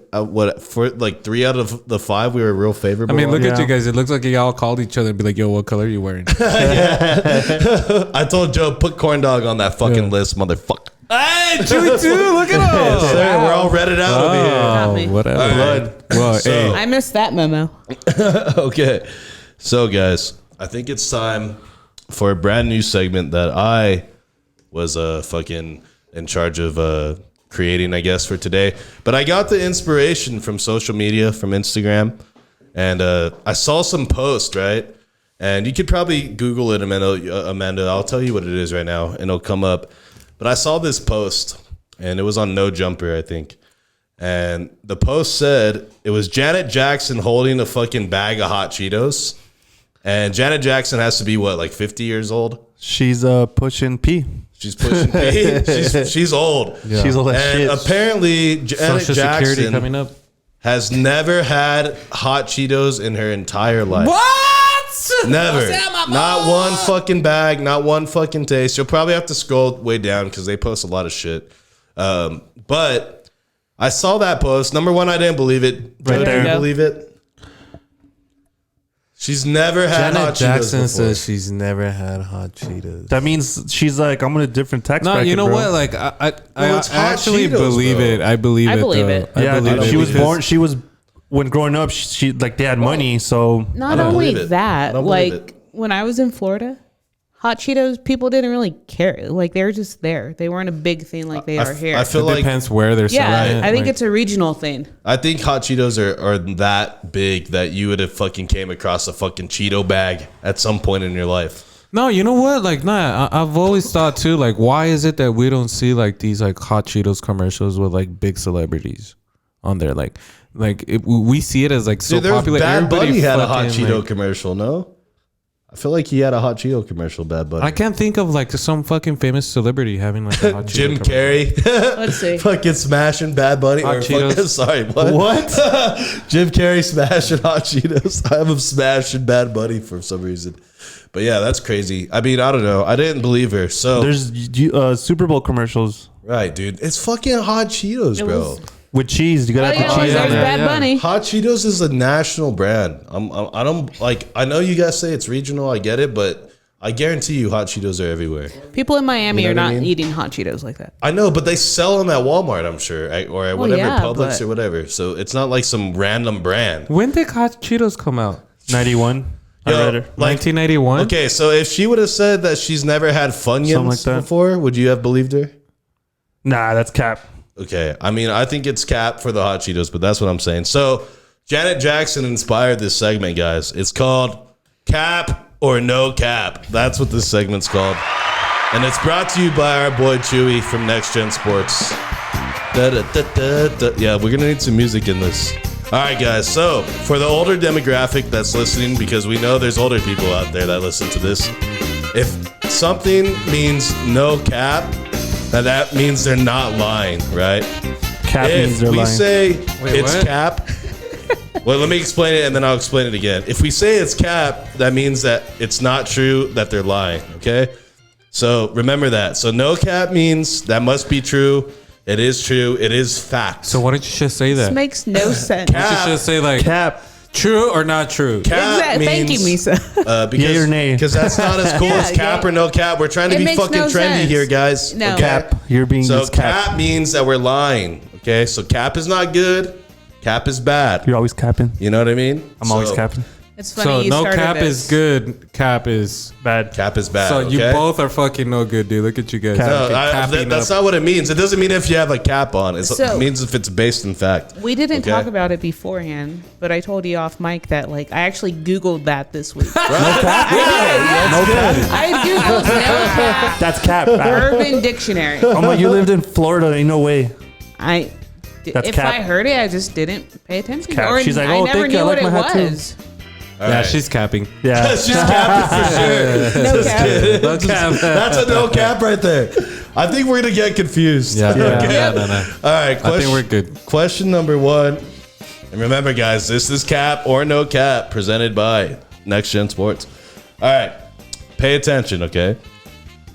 for like 3 out of the 5 we were real favorable. I mean, look on. at you guys. It looks like y'all called each other and be like, "Yo, what color are you wearing?" I told Joe put corn dog on that fucking list, motherfucker. Hey, Chewy too. Look at Yes, us. sir, we're all redded out over here. Got me. Whatever. All right. Well, So- hey. I missed that memo. Okay. So, guys, I think it's time for a brand new segment that I was fucking in charge of creating, I guess, for today. But I got the inspiration from social media, from Instagram, and I saw some posts, right? And you could probably Google it, Amanda. I'll tell you what it is right now, and it'll come up. But I saw this post, and it was on No Jumper, I think. And the post said it was Janet Jackson holding a fucking bag of Hot Cheetos. And Janet Jackson has to be what, like 50 years old? She's pushing P. She's pushing P. She's old. Yeah. She's all that And shit. apparently Janet Social Security Jackson coming up. has never had Hot Cheetos in her entire life. What? Never. Not one fucking bag, not one fucking taste. You'll probably have to scroll way down because they post a lot of shit. But I saw that post. Number one, I didn't believe it. Right Joe, there. do you believe it? She's never had Janet Hot Jackson Cheetos before. says she's never had Hot Cheetos. That means she's like, I'm in a different tax No, bracket, you know bro. what? Like, I it's Hot actually Cheetos, believe bro. it. I believe I it. believe though. it. I Yeah, believe dude, it she was because- born. She was when growing up. She like they had money, so Not don't only believe it. I that, don't believe like it. when I was in Florida, Hot Cheetos, people didn't really care. Like they were just there. They weren't a big thing like they are here. I feel It like depends where they're yeah, selling it. I think Like, it's a regional thing. I think Hot Cheetos are that big that you would have fucking came across a fucking Cheeto bag at some point in your life. No, you know what? Like, nah, I've always thought too, like, why is it that we don't see like these like Hot Cheetos commercials with like big celebrities on there? Like we see it as like so Dude, there was popular. Bad Everybody Bunny had a Hot fucking, Cheeto like- commercial, no? I feel like he had a Hot Cheeto commercial, Bad Bunny. I can't think of like some fucking famous celebrity having like a Hot Cheeto Jim commercial. Carrey. Let's see. Fucking smashing Bad Bunny. Hot Or Cheetos. fucking, sorry, what? Jim Carrey smashing Hot Cheetos. I have him smashing Bad Bunny for some reason. But yeah, that's crazy. I mean, I don't know. I didn't believe her. So there's Super Bowl commercials right, dude. It's fucking Hot Cheetos, It bro. was- with cheese. You Oh, gotta yeah, have the cheese there's on there. Bad Bunny. Hot Cheetos is a national brand. I don't like. I know you guys say it's regional. I get it, but I guarantee you, Hot Cheetos are everywhere. People in Miami You know are what I not mean? eating Hot Cheetos like that. I know, but they sell them at Walmart. I'm sure, or at whatever yeah, Publix but- or whatever. So it's not like some random brand. When did Hot Cheetos come out? 91. I Yo, read her. like 1991. okay, so if she would have said that she's never had Something Funyuns like that. before, would you have believed her? Nah, that's cap. Okay, I mean, I think it's cap for the Hot Cheetos, but that's what I'm saying. So Janet Jackson inspired this segment, guys. It's called Cap or No Cap. That's what this segment's called. And it's brought to you by our boy Chewy from NXT Gen Sports. Yeah, we're going to need some music in this. All right, guys. So for the older demographic that's listening, because we know there's older people out there that listen to this, if something means no cap, that means they're not lying, right? Cap means If they're we lying. say Wait, it's what? cap, well, let me explain it and then I'll explain it again. If we say it's cap, that means that it's not true, that they're lying, okay? So remember that. So no cap means that must be true. It is true. It is fact. So why don't you just say that? This makes no sense. Why don't you just say like cap. True or not true? Cap means, Thank you, Misa. because, Yay or nay? Because that's not as cool as cap or no cap. We're trying to It be makes fucking no trendy sense. here, guys. No. Okay? Cap. You're being So this cap. cap means that we're lying. Okay, so cap is not good. Cap is bad. You're always capping. You know what I mean? I'm always So, capping. It's funny So you no started cap this. is good. Cap is Bad. Cap is bad. so you okay? both are fucking no good, dude. Look at you guys. Cap. No, Fucking capping that's up. not what it means. It doesn't mean if you have a cap on. It So- means if it's based in fact. We didn't Okay. talk about it beforehand, but I told you off mic that like I actually Googled that this week. No cap. I Googled no cap That's cap. Urban Dictionary. Oh my, you lived in Florida. Ain't no way. If cap. I heard it, I just didn't pay attention. cap. Or She's like, I "Oh, never thank you. knew I what like it my hat too." was. Yeah, she's capping. Yeah. She's capping for sure. No cap. No cap. That's a no cap right there. I think we're gonna get confused. Yeah, Okay. no. All right. I think we're good. Question number 1. And remember, guys, this is cap or no cap presented by NXT Gen Sports. All right. Pay attention, okay?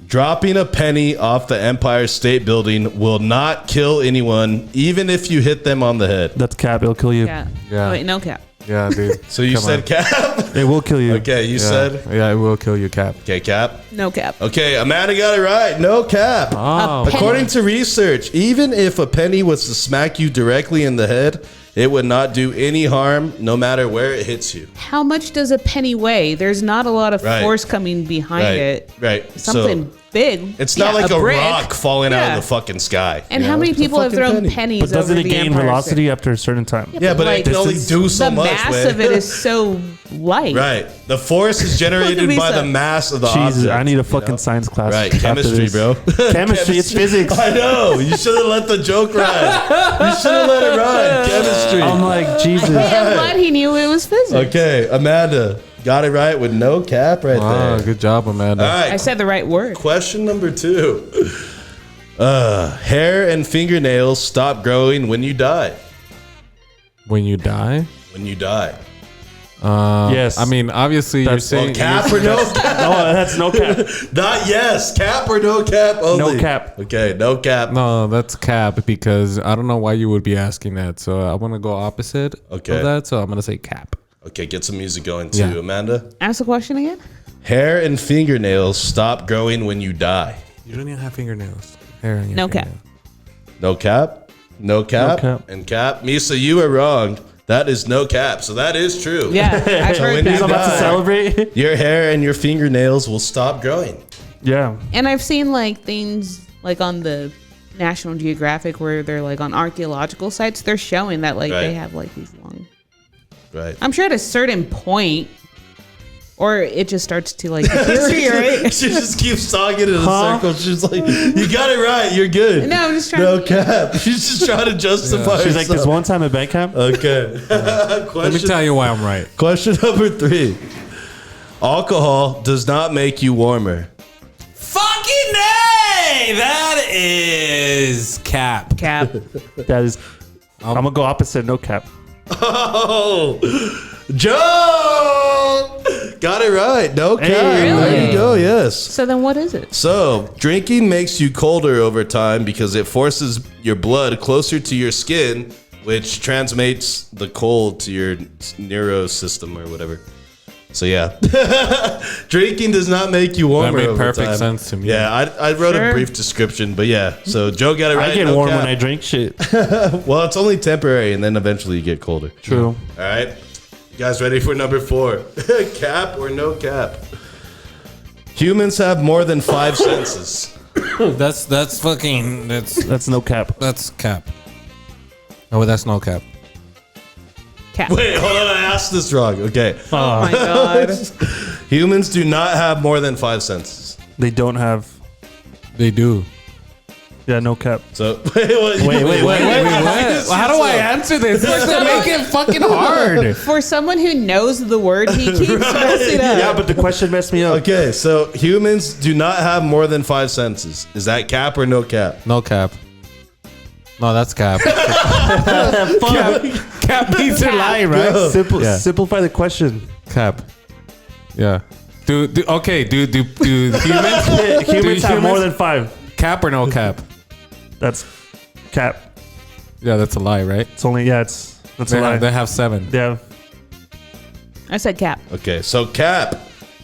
Dropping a penny off the Empire State Building will not kill anyone, even if you hit them on the head. That's cap. It'll kill you. Yeah. Yeah. Wait, no cap. Yeah, dude. So you Come said on. cap? It will kill you. Okay, you Yeah. said? Yeah, it will kill you, cap. Okay, cap. No cap. Okay, Amanda got it right. No cap. Oh, penny. According to research, even if a penny was to smack you directly in the head, it would not do any harm no matter where it hits you. How much does a penny weigh? There's not a lot of Right. force coming behind Right. it. Right. Something So big. it's not like a brick. rock falling out Yeah. of the fucking sky. And you how know? many It's a people have fucking thrown penny. pennies But doesn't over it the gain Empire velocity State? after a certain time? Yeah, but it can only do so the much. mass Way. of it is so light. Right. The force is generated me by so- the mass of the Jesus, object. I need a fucking science class. Right, after chemistry, this. bro. Chemistry, it's physics. I know. You should have let the joke ride. You should have let it ride. Chemistry. I'm like, Jesus. Hey, I'm glad he knew it was physics. Okay, Amanda got it right with no cap right wow, there. good job, Amanda. All right. I said the right word. Question number 2. Hair and fingernails stop growing when you die. When you die? When you die. Yes. I mean, obviously, you're That's- saying Cap or no cap? No, that's no cap. Not yes. Cap or no cap only. No cap. Okay, no cap. No, that's cap because I don't know why you would be asking that. So I want to go opposite Okay. of that. So I'm gonna say cap. Okay, get some music going too, Yeah. Amanda. Ask the question again. Hair and fingernails stop growing when you die. You don't even have fingernails. Hair on your No cap. fingernails. No cap? No cap? cap. And cap? Misa, you were wrong. That is no cap. So that is true. Yeah, I've So heard when you I'm that. about to die, celebrate. your hair and your fingernails will stop growing. Yeah. And I've seen like things like on the National Geographic where they're like on archaeological sites. They're showing that like Right. they have like these long. Right. I'm sure at a certain point, or it just starts to like deteriorate. She just keeps talking in a circle. She's like, you got it right. You're good. No, I'm just trying No to- cap. She's just trying to justify She's like, this herself. one time at band camp. Okay. Let me question, tell you why I'm right. question number 3. Alcohol does not make you warmer. Fucking nay! That is cap. Cap. That is. I'm gonna go opposite. No cap. Oh, Joe got it right. No cap. There Really? you go. Yes. So then what is it? So, drinking makes you colder over time because it forces your blood closer to your skin, which transmits the cold to your nervous system or whatever. So yeah, drinking does not make you warmer. That made over perfect time. sense to me. Yeah, I wrote a Sure. brief description, but yeah. So Joe got it right. I get no warm cap. when I drink shit. Well, it's only temporary, and then eventually you get colder. True. All right, you guys ready for number 4? Cap or no cap? Humans have more than 5 senses. That's fucking That's no cap. that's cap. Oh, that's no cap. Cap. Wait, hold on. I asked this wrong. Okay. Oh my god. Humans do not have more than 5 senses. They don't have. They do. Yeah, no cap. So wait. How do I answer this? Like, make it fucking hard. For someone who knows the word, he keeps messing up. Yeah, but the question messed me up. Okay, so humans do not have more than 5 senses. Is that cap or no cap? No cap. No, that's cap. Cap means you're lying, right? Yeah. Simplify the question. Cap. Yeah. Do humans Humans have more than 5. cap or no cap? That's cap. Yeah, that's a lie, right? It's only that's a lie. They have 7. Yeah. I said cap. Okay, so cap.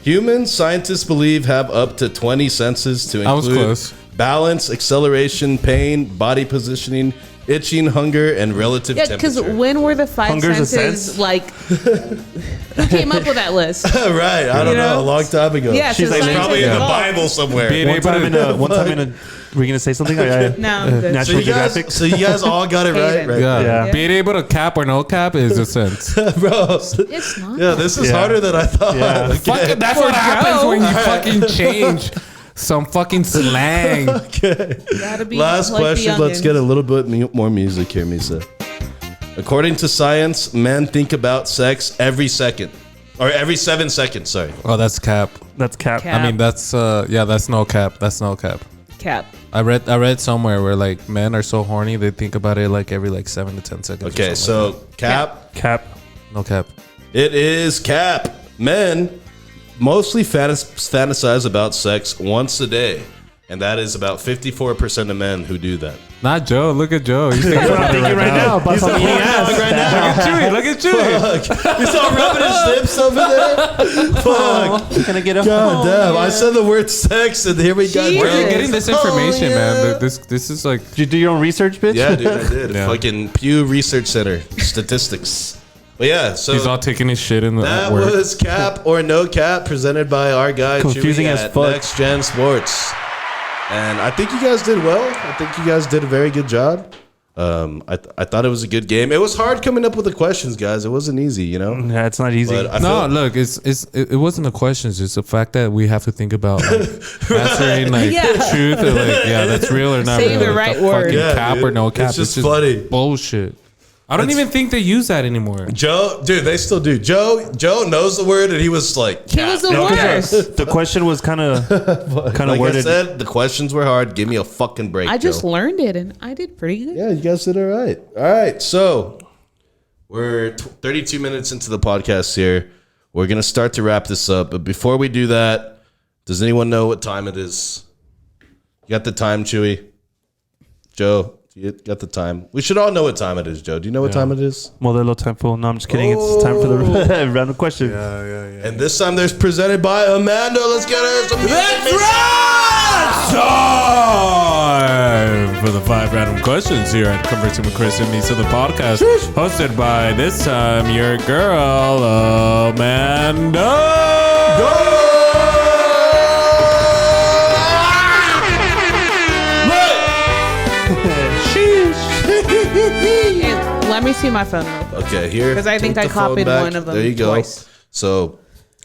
Humans, scientists believe, have up to 20 senses to I was include close. balance, acceleration, pain, body positioning, itching, hunger, and relative Yeah, because temperature. when were the five Hunger's a senses sense? like? Who came up with that list? Right, I don't You know. know? A long time ago. Yeah, She's so like, science Probably has in the evolved. Bible somewhere. Being able One time in a. Were you gonna say something? No, I'm good. National Geographic. So you guys all got it right, Hayden. right? Yeah. Yeah. Being able to cap or no cap is a sense. Bro. It's not. Yeah, this is Yeah. harder than I thought. Yeah. Okay. Fuck, that's what happens when you fucking change some fucking slang. Gotta be Last like the question. Let's youngins. get a little bit more music here, Misa. According to science, men think about sex every second. Or every 7 seconds, sorry. Oh, that's cap. That's cap. Cap. I mean, that's that's no cap. That's no cap. cap. I read somewhere where like men are so horny they think about it like every like 7 to 10 seconds. or Okay, something so cap. Cap. like that. No cap. It is cap. Men mostly fantasize about sex once a day. And that is about 54% of men who do that. Not Joe. Look at Joe. He's thinking I'm about it thinking right now. About something eating ass. Right now. Look at Chewy. You saw rubbing his lips over there? Fuck. Can I get a? God damn. I said the word sex and here we got Jesus. Where are you Joe. getting this information, man? This is like Did you do your own research, bitch? Yeah, dude, I did. Yeah. Fucking Pew Research Center statistics. But yeah, so he's all taking his shit in the that work. was cap or no cap presented by our guy Confusing Chewy as at fuck. NXT Gen Sports. And I think you guys did well. I think you guys did a very good job. I thought it was a good game. It was hard coming up with the questions, guys. It wasn't easy, you know. Yeah, it's not easy. But I No, feel- look, it wasn't the questions. It's the fact that we have to think about like, answering like Yeah. truth or like that's real or not Say real. the Like, right word. fucking Yeah, cap dude. or no cap. It's just funny. bullshit. I don't even think they use that anymore. Joe, dude, they still do. Joe knows the word, and he was like, He was the cap. worst. the question was kind of Like I worded. said, the questions were hard. Give me a fucking break. I just Joe. learned it and I did pretty good. Yeah, you guys did all right. All right, so we're 32 minutes into the podcast here. We're going to start to wrap this up. But before we do that, does anyone know what time it is? You got the time, Chewy? Joe, you got the time? We should all know what time it is, Joe. Do you know what time it is? Modelo time full. No, I'm just kidding. It's time for the random question. And this time there's presented by Amanda. Let's get her some music. Time for the 5 random questions here at Conversing with Chris and Misa, the podcast, hosted by this time your girl Amanda. And let me see my phone real quick. Okay, here. 'Cause I think take I the phone copied back. one of them There you go. twice. So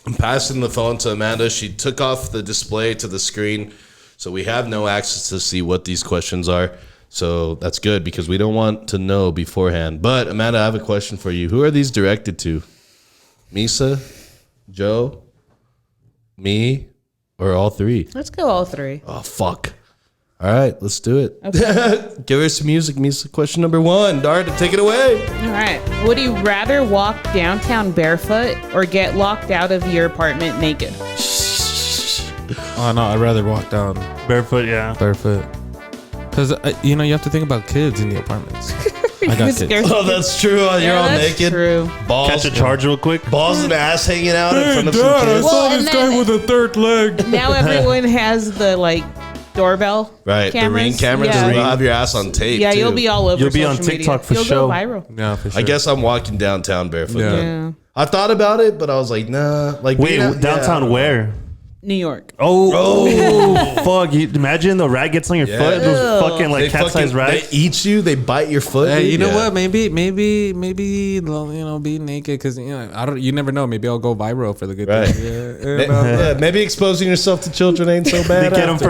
I'm passing the phone to Amanda. She took off the display to the screen. So we have no access to see what these questions are. So that's good because we don't want to know beforehand. But Amanda, I have a question for you. Who are these directed to? Misa, Joe, me, or all three? Let's go all three. Oh, fuck. All right, let's do it. Give her some music, Misa. Question number 1. Darda, take it away. All right. Would you rather walk downtown barefoot or get locked out of your apartment naked? Oh no, I'd rather walk down Barefoot, yeah. barefoot. Because you have to think about kids in the apartments. I got kids. Oh, that's true. You're all that's naked. True. Balls, Catch a charge real quick. balls and ass hanging out in front of some kids. Well, and then- a third leg. Now everyone has the doorbell. Right, the ring cameras. Yeah, They'll have your ass on tape. yeah, too. you'll be all over. You'll be on social TikTok media. for You'll sure. go viral. Yeah, for sure. I guess I'm walking downtown barefoot. Yeah. then. Yeah. I thought about it, but I was like, nah. Like, Wait, being out- downtown yeah. where? New York. Oh, fuck. You, imagine the rat gets on your Yeah. foot. Those Ew. fucking They like cat-sized rats. They eat you. They bite your foot. Hey, dude. you know Yeah. what? Maybe, be naked because I don't. You never know. Maybe I'll go viral for the good Right. thing. Yeah, maybe exposing yourself to children ain't so They bad. get them after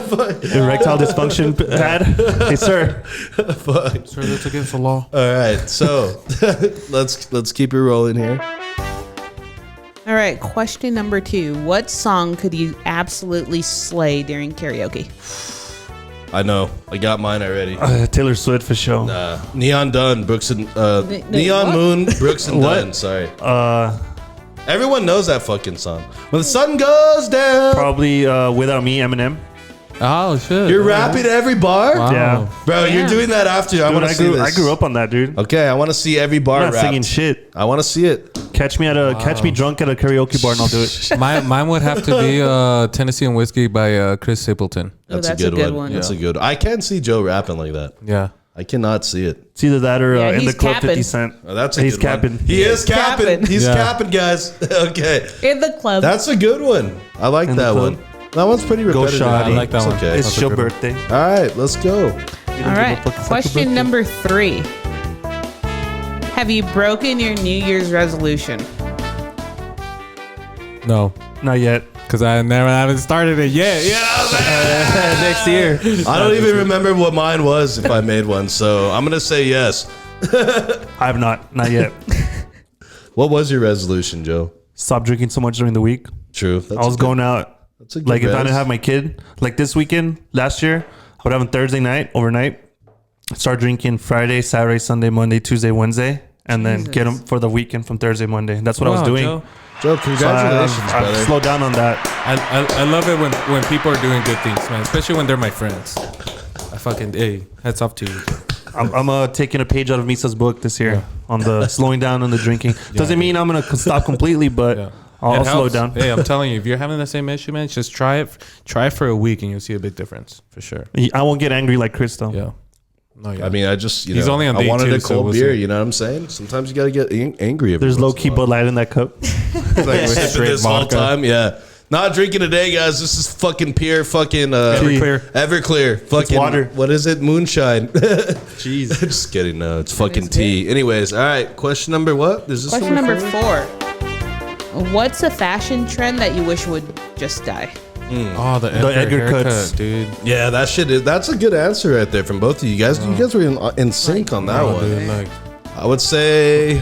for all. an erectile dysfunction ad. Hey, sir. Sure, that's against the law. All right, so let's keep it rolling here. All right. Question number 2. What song could you absolutely slay during karaoke? I know. I got mine already. Taylor Swift for sure. Neon Dunn, Brooks and Neon what? Moon, Brooks and What? Dunn. Sorry. Everyone knows that fucking song. When the sun goes down, Probably Without Me, Eminem. Oh shit! you're rapping every bar, Wow. Yeah. bro. You're Yeah. doing that after. I Dude, want to see this. I grew up on that, dude. Okay, I want to see every bar I'm not rapped. singing shit. I want to see it. Catch me drunk at a karaoke bar and I'll do it. Mine would have to be Tennessee and Whiskey by Chris Stapleton. That's a good one. That's a good. I can't see Joe rapping like that. Yeah. I cannot see it. It's either that or in the he's club capping. 50 Cent. Oh, that's a He's good one. capping. He is capping. capping. He's Yeah. capping, guys. Okay. In the club. That's a good one. I like In the that club. one. That one's pretty repetitive. Shoddy. I like that one. Okay. It's That's a your good one. birthday. All right, let's go. All right. Question number 3. Have you broken your New Year's resolution? No, Not yet. because I haven't started it yet. Yeah. Next year. I don't even remember what mine was if I made one, so I'm gonna say yes. I have not. Not yet. What was your resolution, Joe? Stop drinking so much during the week. True. I was going out. That's a good Like if I res. didn't have my kid, like this weekend, last year, I would have on Thursday night, overnight, start drinking Friday, Saturday, Sunday, Monday, Tuesday, Wednesday, and then get them for the weekend from Thursday, Monday. That's what I was doing. Joe, So congratulations, I've brother. slowed down on that. I love it when people are doing good things, man. Especially when they're my friends. I fucking hats off to you. I'm taking a page out of Misa's book this year on the slowing down on the drinking. Doesn't mean I'm gonna stop completely, but Yeah. I'll It slow helps. down. Hey, I'm telling you, if you're having the same issue, man, just try it. Try it for a week, and you'll see a big difference for sure. I won't get angry like Chris though. Yeah. No, yeah. I mean, I just, He's only on I day wanted 2, a so cold we'll beer, see. you know what I'm saying? Sometimes you got to get angry. every There's once low in a key while. Bud Light in that cup. like with Sipping straight this whole vodka. time, yeah. Not drinking today, guys. This is fucking pure fucking Everclear. Fucking water. What is it? Moonshine. Jeez. Just kidding. No, it's fucking is tea. Anyways, all right. Question number what? Is this Question number 4. What's a fashion trend that you wish would just die? Oh, the Edgar haircut, cuts. dude. Yeah, that shit is. That's a good answer right there from both of you guys. You guys were in sync on that Oh, one. dude, like, I would say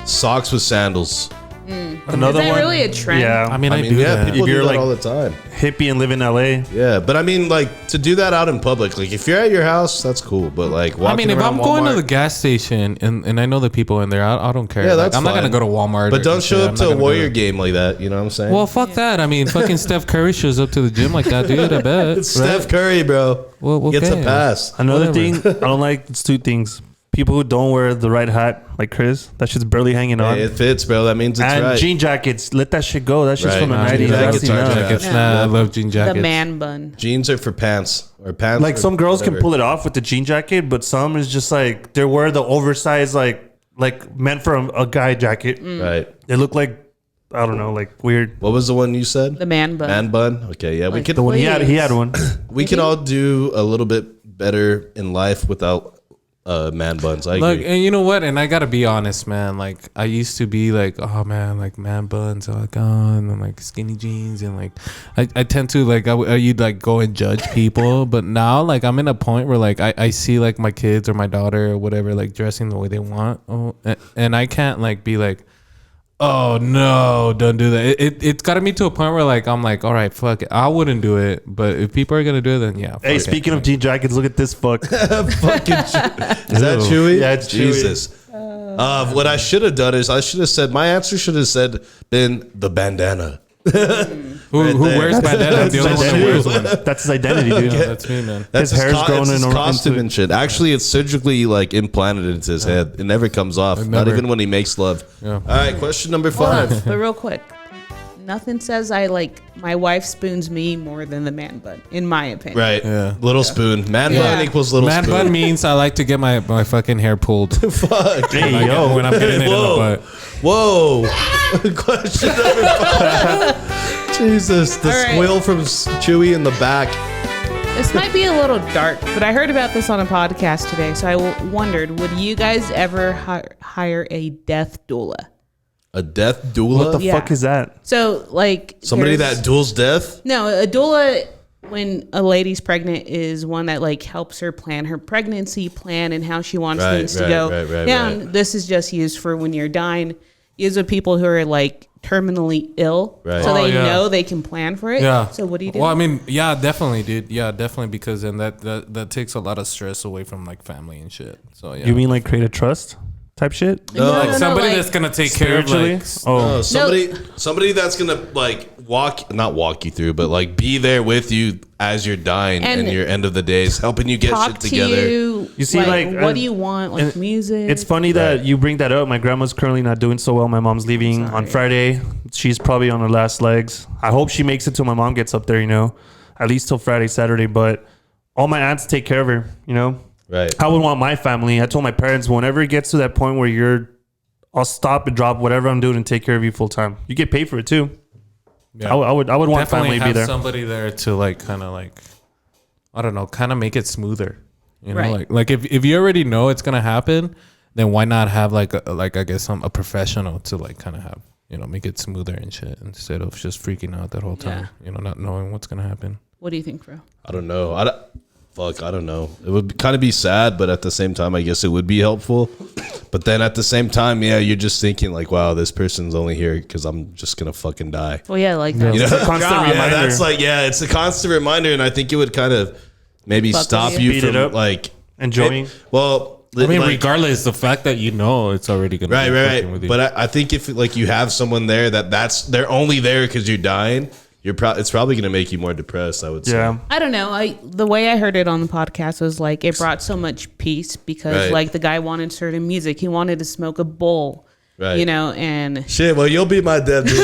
socks with sandals. Another Is that one. really a trend? Yeah. I mean, I, I mean, do yeah, that. people If do you're that like- all the time. hippie and live in LA. Yeah, but I mean, like to do that out in public, like if you're at your house, that's cool. But like, I mean, if around I'm going to Walmart- the gas station and I know the people in there, I don't care. yeah, Like, that's I'm not fine. gonna go to Walmart. but or don't shit. show I'm up not to a gonna do Warrior it. game like that. You know what I'm saying? Well, fuck that. I mean, fucking Steph Curry shows up to the gym like that, dude. I bet. it's Steph Curry, bro. Well, Gets a okay. pass. Another Whatever. thing I don't like, it's 2 things. People who don't wear the right hat, like Chris, that shit's barely hanging on. Hey, it fits, bro. That means it's and right. jean jackets, let that shit go. That shit's Right. from the Nah, 90s. jean That's jackets are enough. trash. Jackets, nah, I love jean jackets. The man bun. Jeans are for pants or pants. Like for some girls whatever. can pull it off with the jean jacket, but some is just like they wear the oversized like meant for a guy jacket. Right. They look like I don't know, like weird. What was the one you said? The man bun. Man bun. Okay, yeah, we Like could The one he had one. we could all do a little bit better in life without man buns. I Look, agree. and you know what? And I gotta be honest, man. Like I used to be like, oh man, like man buns are gone, and like skinny jeans, and like I tend to like you'd like go and judge people, but now like I'm in a point where like I see like my kids or my daughter or whatever like dressing the way they want, and I can't like be like, oh no, don't do that. It's gotta be to a point where like I'm like, all right, fuck it, I wouldn't do it, but if people are gonna do it, then yeah. Hey, fuck speaking it. of jean jackets, look at this fuck. Is that Chewy? Yeah, it's Chewy. Jesus. What I should have done is I should have said my answer should have said been the bandana. who there. wears bandana? I'm the only one that wears one. That's his identity, dude. Yeah, that's me, man. That's His hair's grown it's his in- costume into it. and shit. Actually, it's surgically like implanted into his head. It never comes off. Not never- even when he makes love. Yeah. All right, question number Hold on, 5. but real quick. Nothing says I like my wife spoons me more than the man bun, in my opinion. Right. Yeah. Little spoon. Man Yeah. bun equals little Man spoon. bun means I like to get my fucking hair pulled. Fuck. Hey, Like, yo. when I'm getting it in the Whoa. butt. Whoa. Question number 5. Jesus. The All right. squill from Chewy in the back. This might be a little dark, but I heard about this on a podcast today, so I wondered, would you guys ever hire a death doula? A death doula? What the fuck is that? So, like... Somebody there's- that duels death? No, a doula, when a lady's pregnant, is one that like helps her plan her pregnancy plan and how she wants Right, things to right, go. right, Now, this is just used for when you're dying. Used with people who are like terminally ill, Right. so Oh, they yeah. know they can plan for it. Yeah. So what do you do? Well, I mean, yeah, definitely, dude. Yeah, definitely, because then that takes a lot of stress away from like family and shit. So yeah. You mean like create a trust? type shit? No, Like no, somebody like- that's gonna take care of Spiritually? like. Somebody that's gonna like not walk you through, but like be there with you as you're dying and your end of the days, helping you get Talk shit to together. You see, like, what do you want? Like music. It's funny that you bring that up. My grandma's currently not doing so well. My mom's leaving on Friday. She's probably on her last legs. I hope she makes it till my mom gets up there, at least till Friday, Saturday. But all my aunts take care of her, Right. I would want my family. I told my parents, whenever it gets to that point where I'll stop and drop whatever I'm doing and take care of you full time. You get paid for it too. Yeah. I would want Definitely family to be have there. somebody there to like kind of like, I don't know, kind of make it smoother. Right. Like if you already know it's gonna happen, then why not have like I guess a professional to like kind of have make it smoother and shit instead of just freaking out that whole time. Not knowing what's gonna happen. What do you think, bro? I don't know. I don't know. It would kind of be sad, but at the same time, I guess it would be helpful. But then at the same time, you're just thinking like, wow, this person's only here because I'm just going to fucking die. Well, yeah, like that. It's a constant reminder. That's like, it's a constant reminder. And I think it would kind of maybe stop you Speed it from up. like Enjoying. I mean, regardless, the fact that it's already gonna be fucking with you. But I think if like you have someone there they're only there because you're dying, it's probably going to make you more depressed, I would say. Yeah. I don't know. The way I heard it on the podcast was like it brought so much peace because like the guy wanted certain music. He wanted to smoke a bowl, Right. and Shit, well, you'll be my dead dude.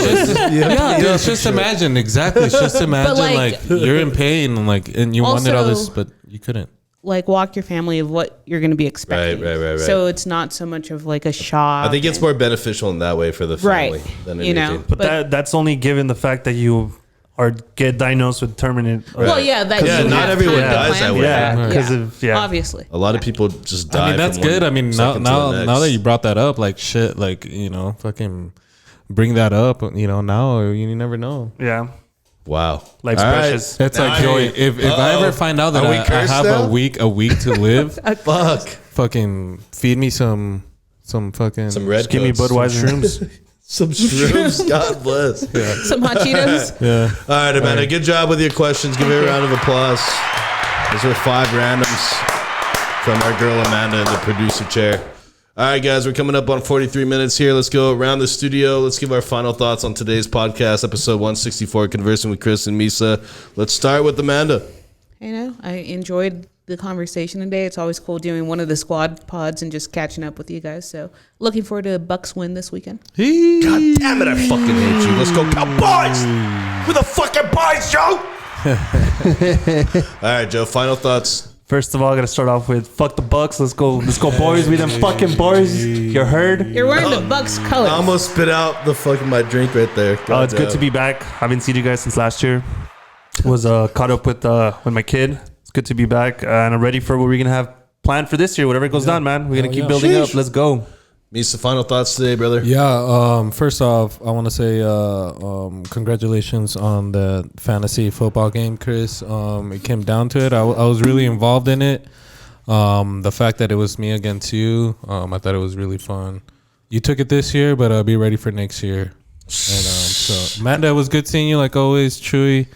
Just imagine exactly. Just imagine like- like you're in pain and you wanted all this, but you couldn't. like walk your family of what you're going to be expecting. Right. So it's not so much of like a shock. I think it's more beneficial in that way for the family than anything. But that's only given the fact that you get diagnosed with terminal. Well, yeah, that you not have everyone time to dies plan that for way. Yeah, because obviously. A lot of people just die. I mean, that's from one good. I mean, now second to the next. now that you brought that up, like shit, like fucking bring that up. Now you never know. Yeah. Wow, Life's All right. precious. It's like Joey. If I ever find out that Are we I cursed have now? a week to live, Fuck. fucking feed me some fucking Some red Give me Coats. Budweiser. shrooms. Some shrooms. God bless. Some Hot Cheetos. Yeah. All right, Amanda. Good job with your questions. Give her a round of applause. Those were 5 randoms from our girl Amanda in the producer chair. All right, guys, we're coming up on 43 minutes here. Let's go around the studio. Let's give our final thoughts on today's podcast, episode 164, Conversing with Chris and Misa. Let's start with Amanda. I enjoyed the conversation today. It's always cool doing one of the squad pods and just catching up with you guys. So looking forward to a Bucks win this weekend. God damn it, I fucking hate you. Let's go, Cowboys! We're the fucking boys, Joe! All right, Joe, final thoughts. First of all, I gotta start off with fuck the Bucks. Let's go, boys. We them fucking boys. You heard? You're wearing the Bucks colors. I almost spit out the fucking my drink right there. Oh, it's good to be back. Haven't seen you guys since last year. Was caught up with my kid. It's good to be back, and I'm ready for what we're gonna have planned for this year. Whatever goes down, man. We're gonna keep building up. Let's go. Misa, final thoughts today, brother. Yeah. First off, I want to say congratulations on the fantasy football game, Chris. It came down to it. I was really involved in it. The fact that it was me against you, I thought it was really fun. You took it this year, but be ready for next year. And so, Amanda, it was good seeing you like always. Chewy,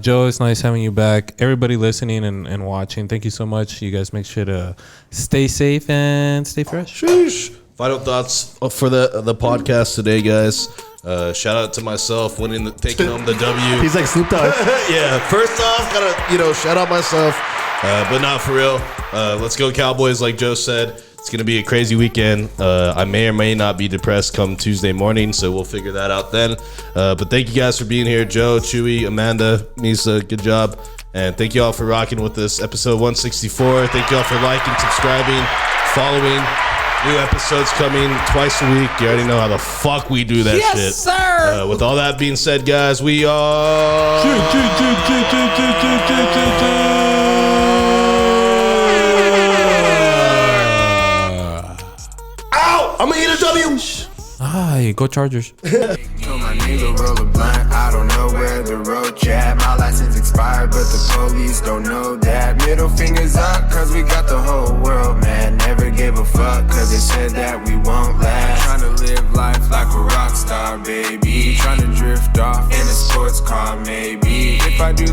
Joe, it's nice having you back. Everybody listening and watching, thank you so much. You guys make sure to stay safe and stay fresh. Sheesh. Final thoughts for the podcast today, guys. Shout out to myself taking home the W. He's like Snoop Dogg. Yeah. First off, gotta shout out myself, but not for real. Let's go Cowboys, like Joe said. It's gonna be a crazy weekend. I may or may not be depressed come Tuesday morning, so we'll figure that out then. But thank you guys for being here, Joe, Chewy, Amanda, Misa. Good job, and thank you all for rocking with this episode 164. Thank you all for liking, subscribing, following. New episodes coming twice a week. You already know how the fuck we do that shit. Yes, sir. With all that being said, guys, we are... Ow! I'm gonna eat a W! Hi, go Chargers. Told my nigga roll a blunt, I don't know where the road at. My license expired, but the police don't know that. Middle fingers up, cause we got the whole world, man. Never gave a fuck, cause they said that we won't last. Tryna live life like a rock star, baby. Tryna drift off in a sports car, maybe. If I do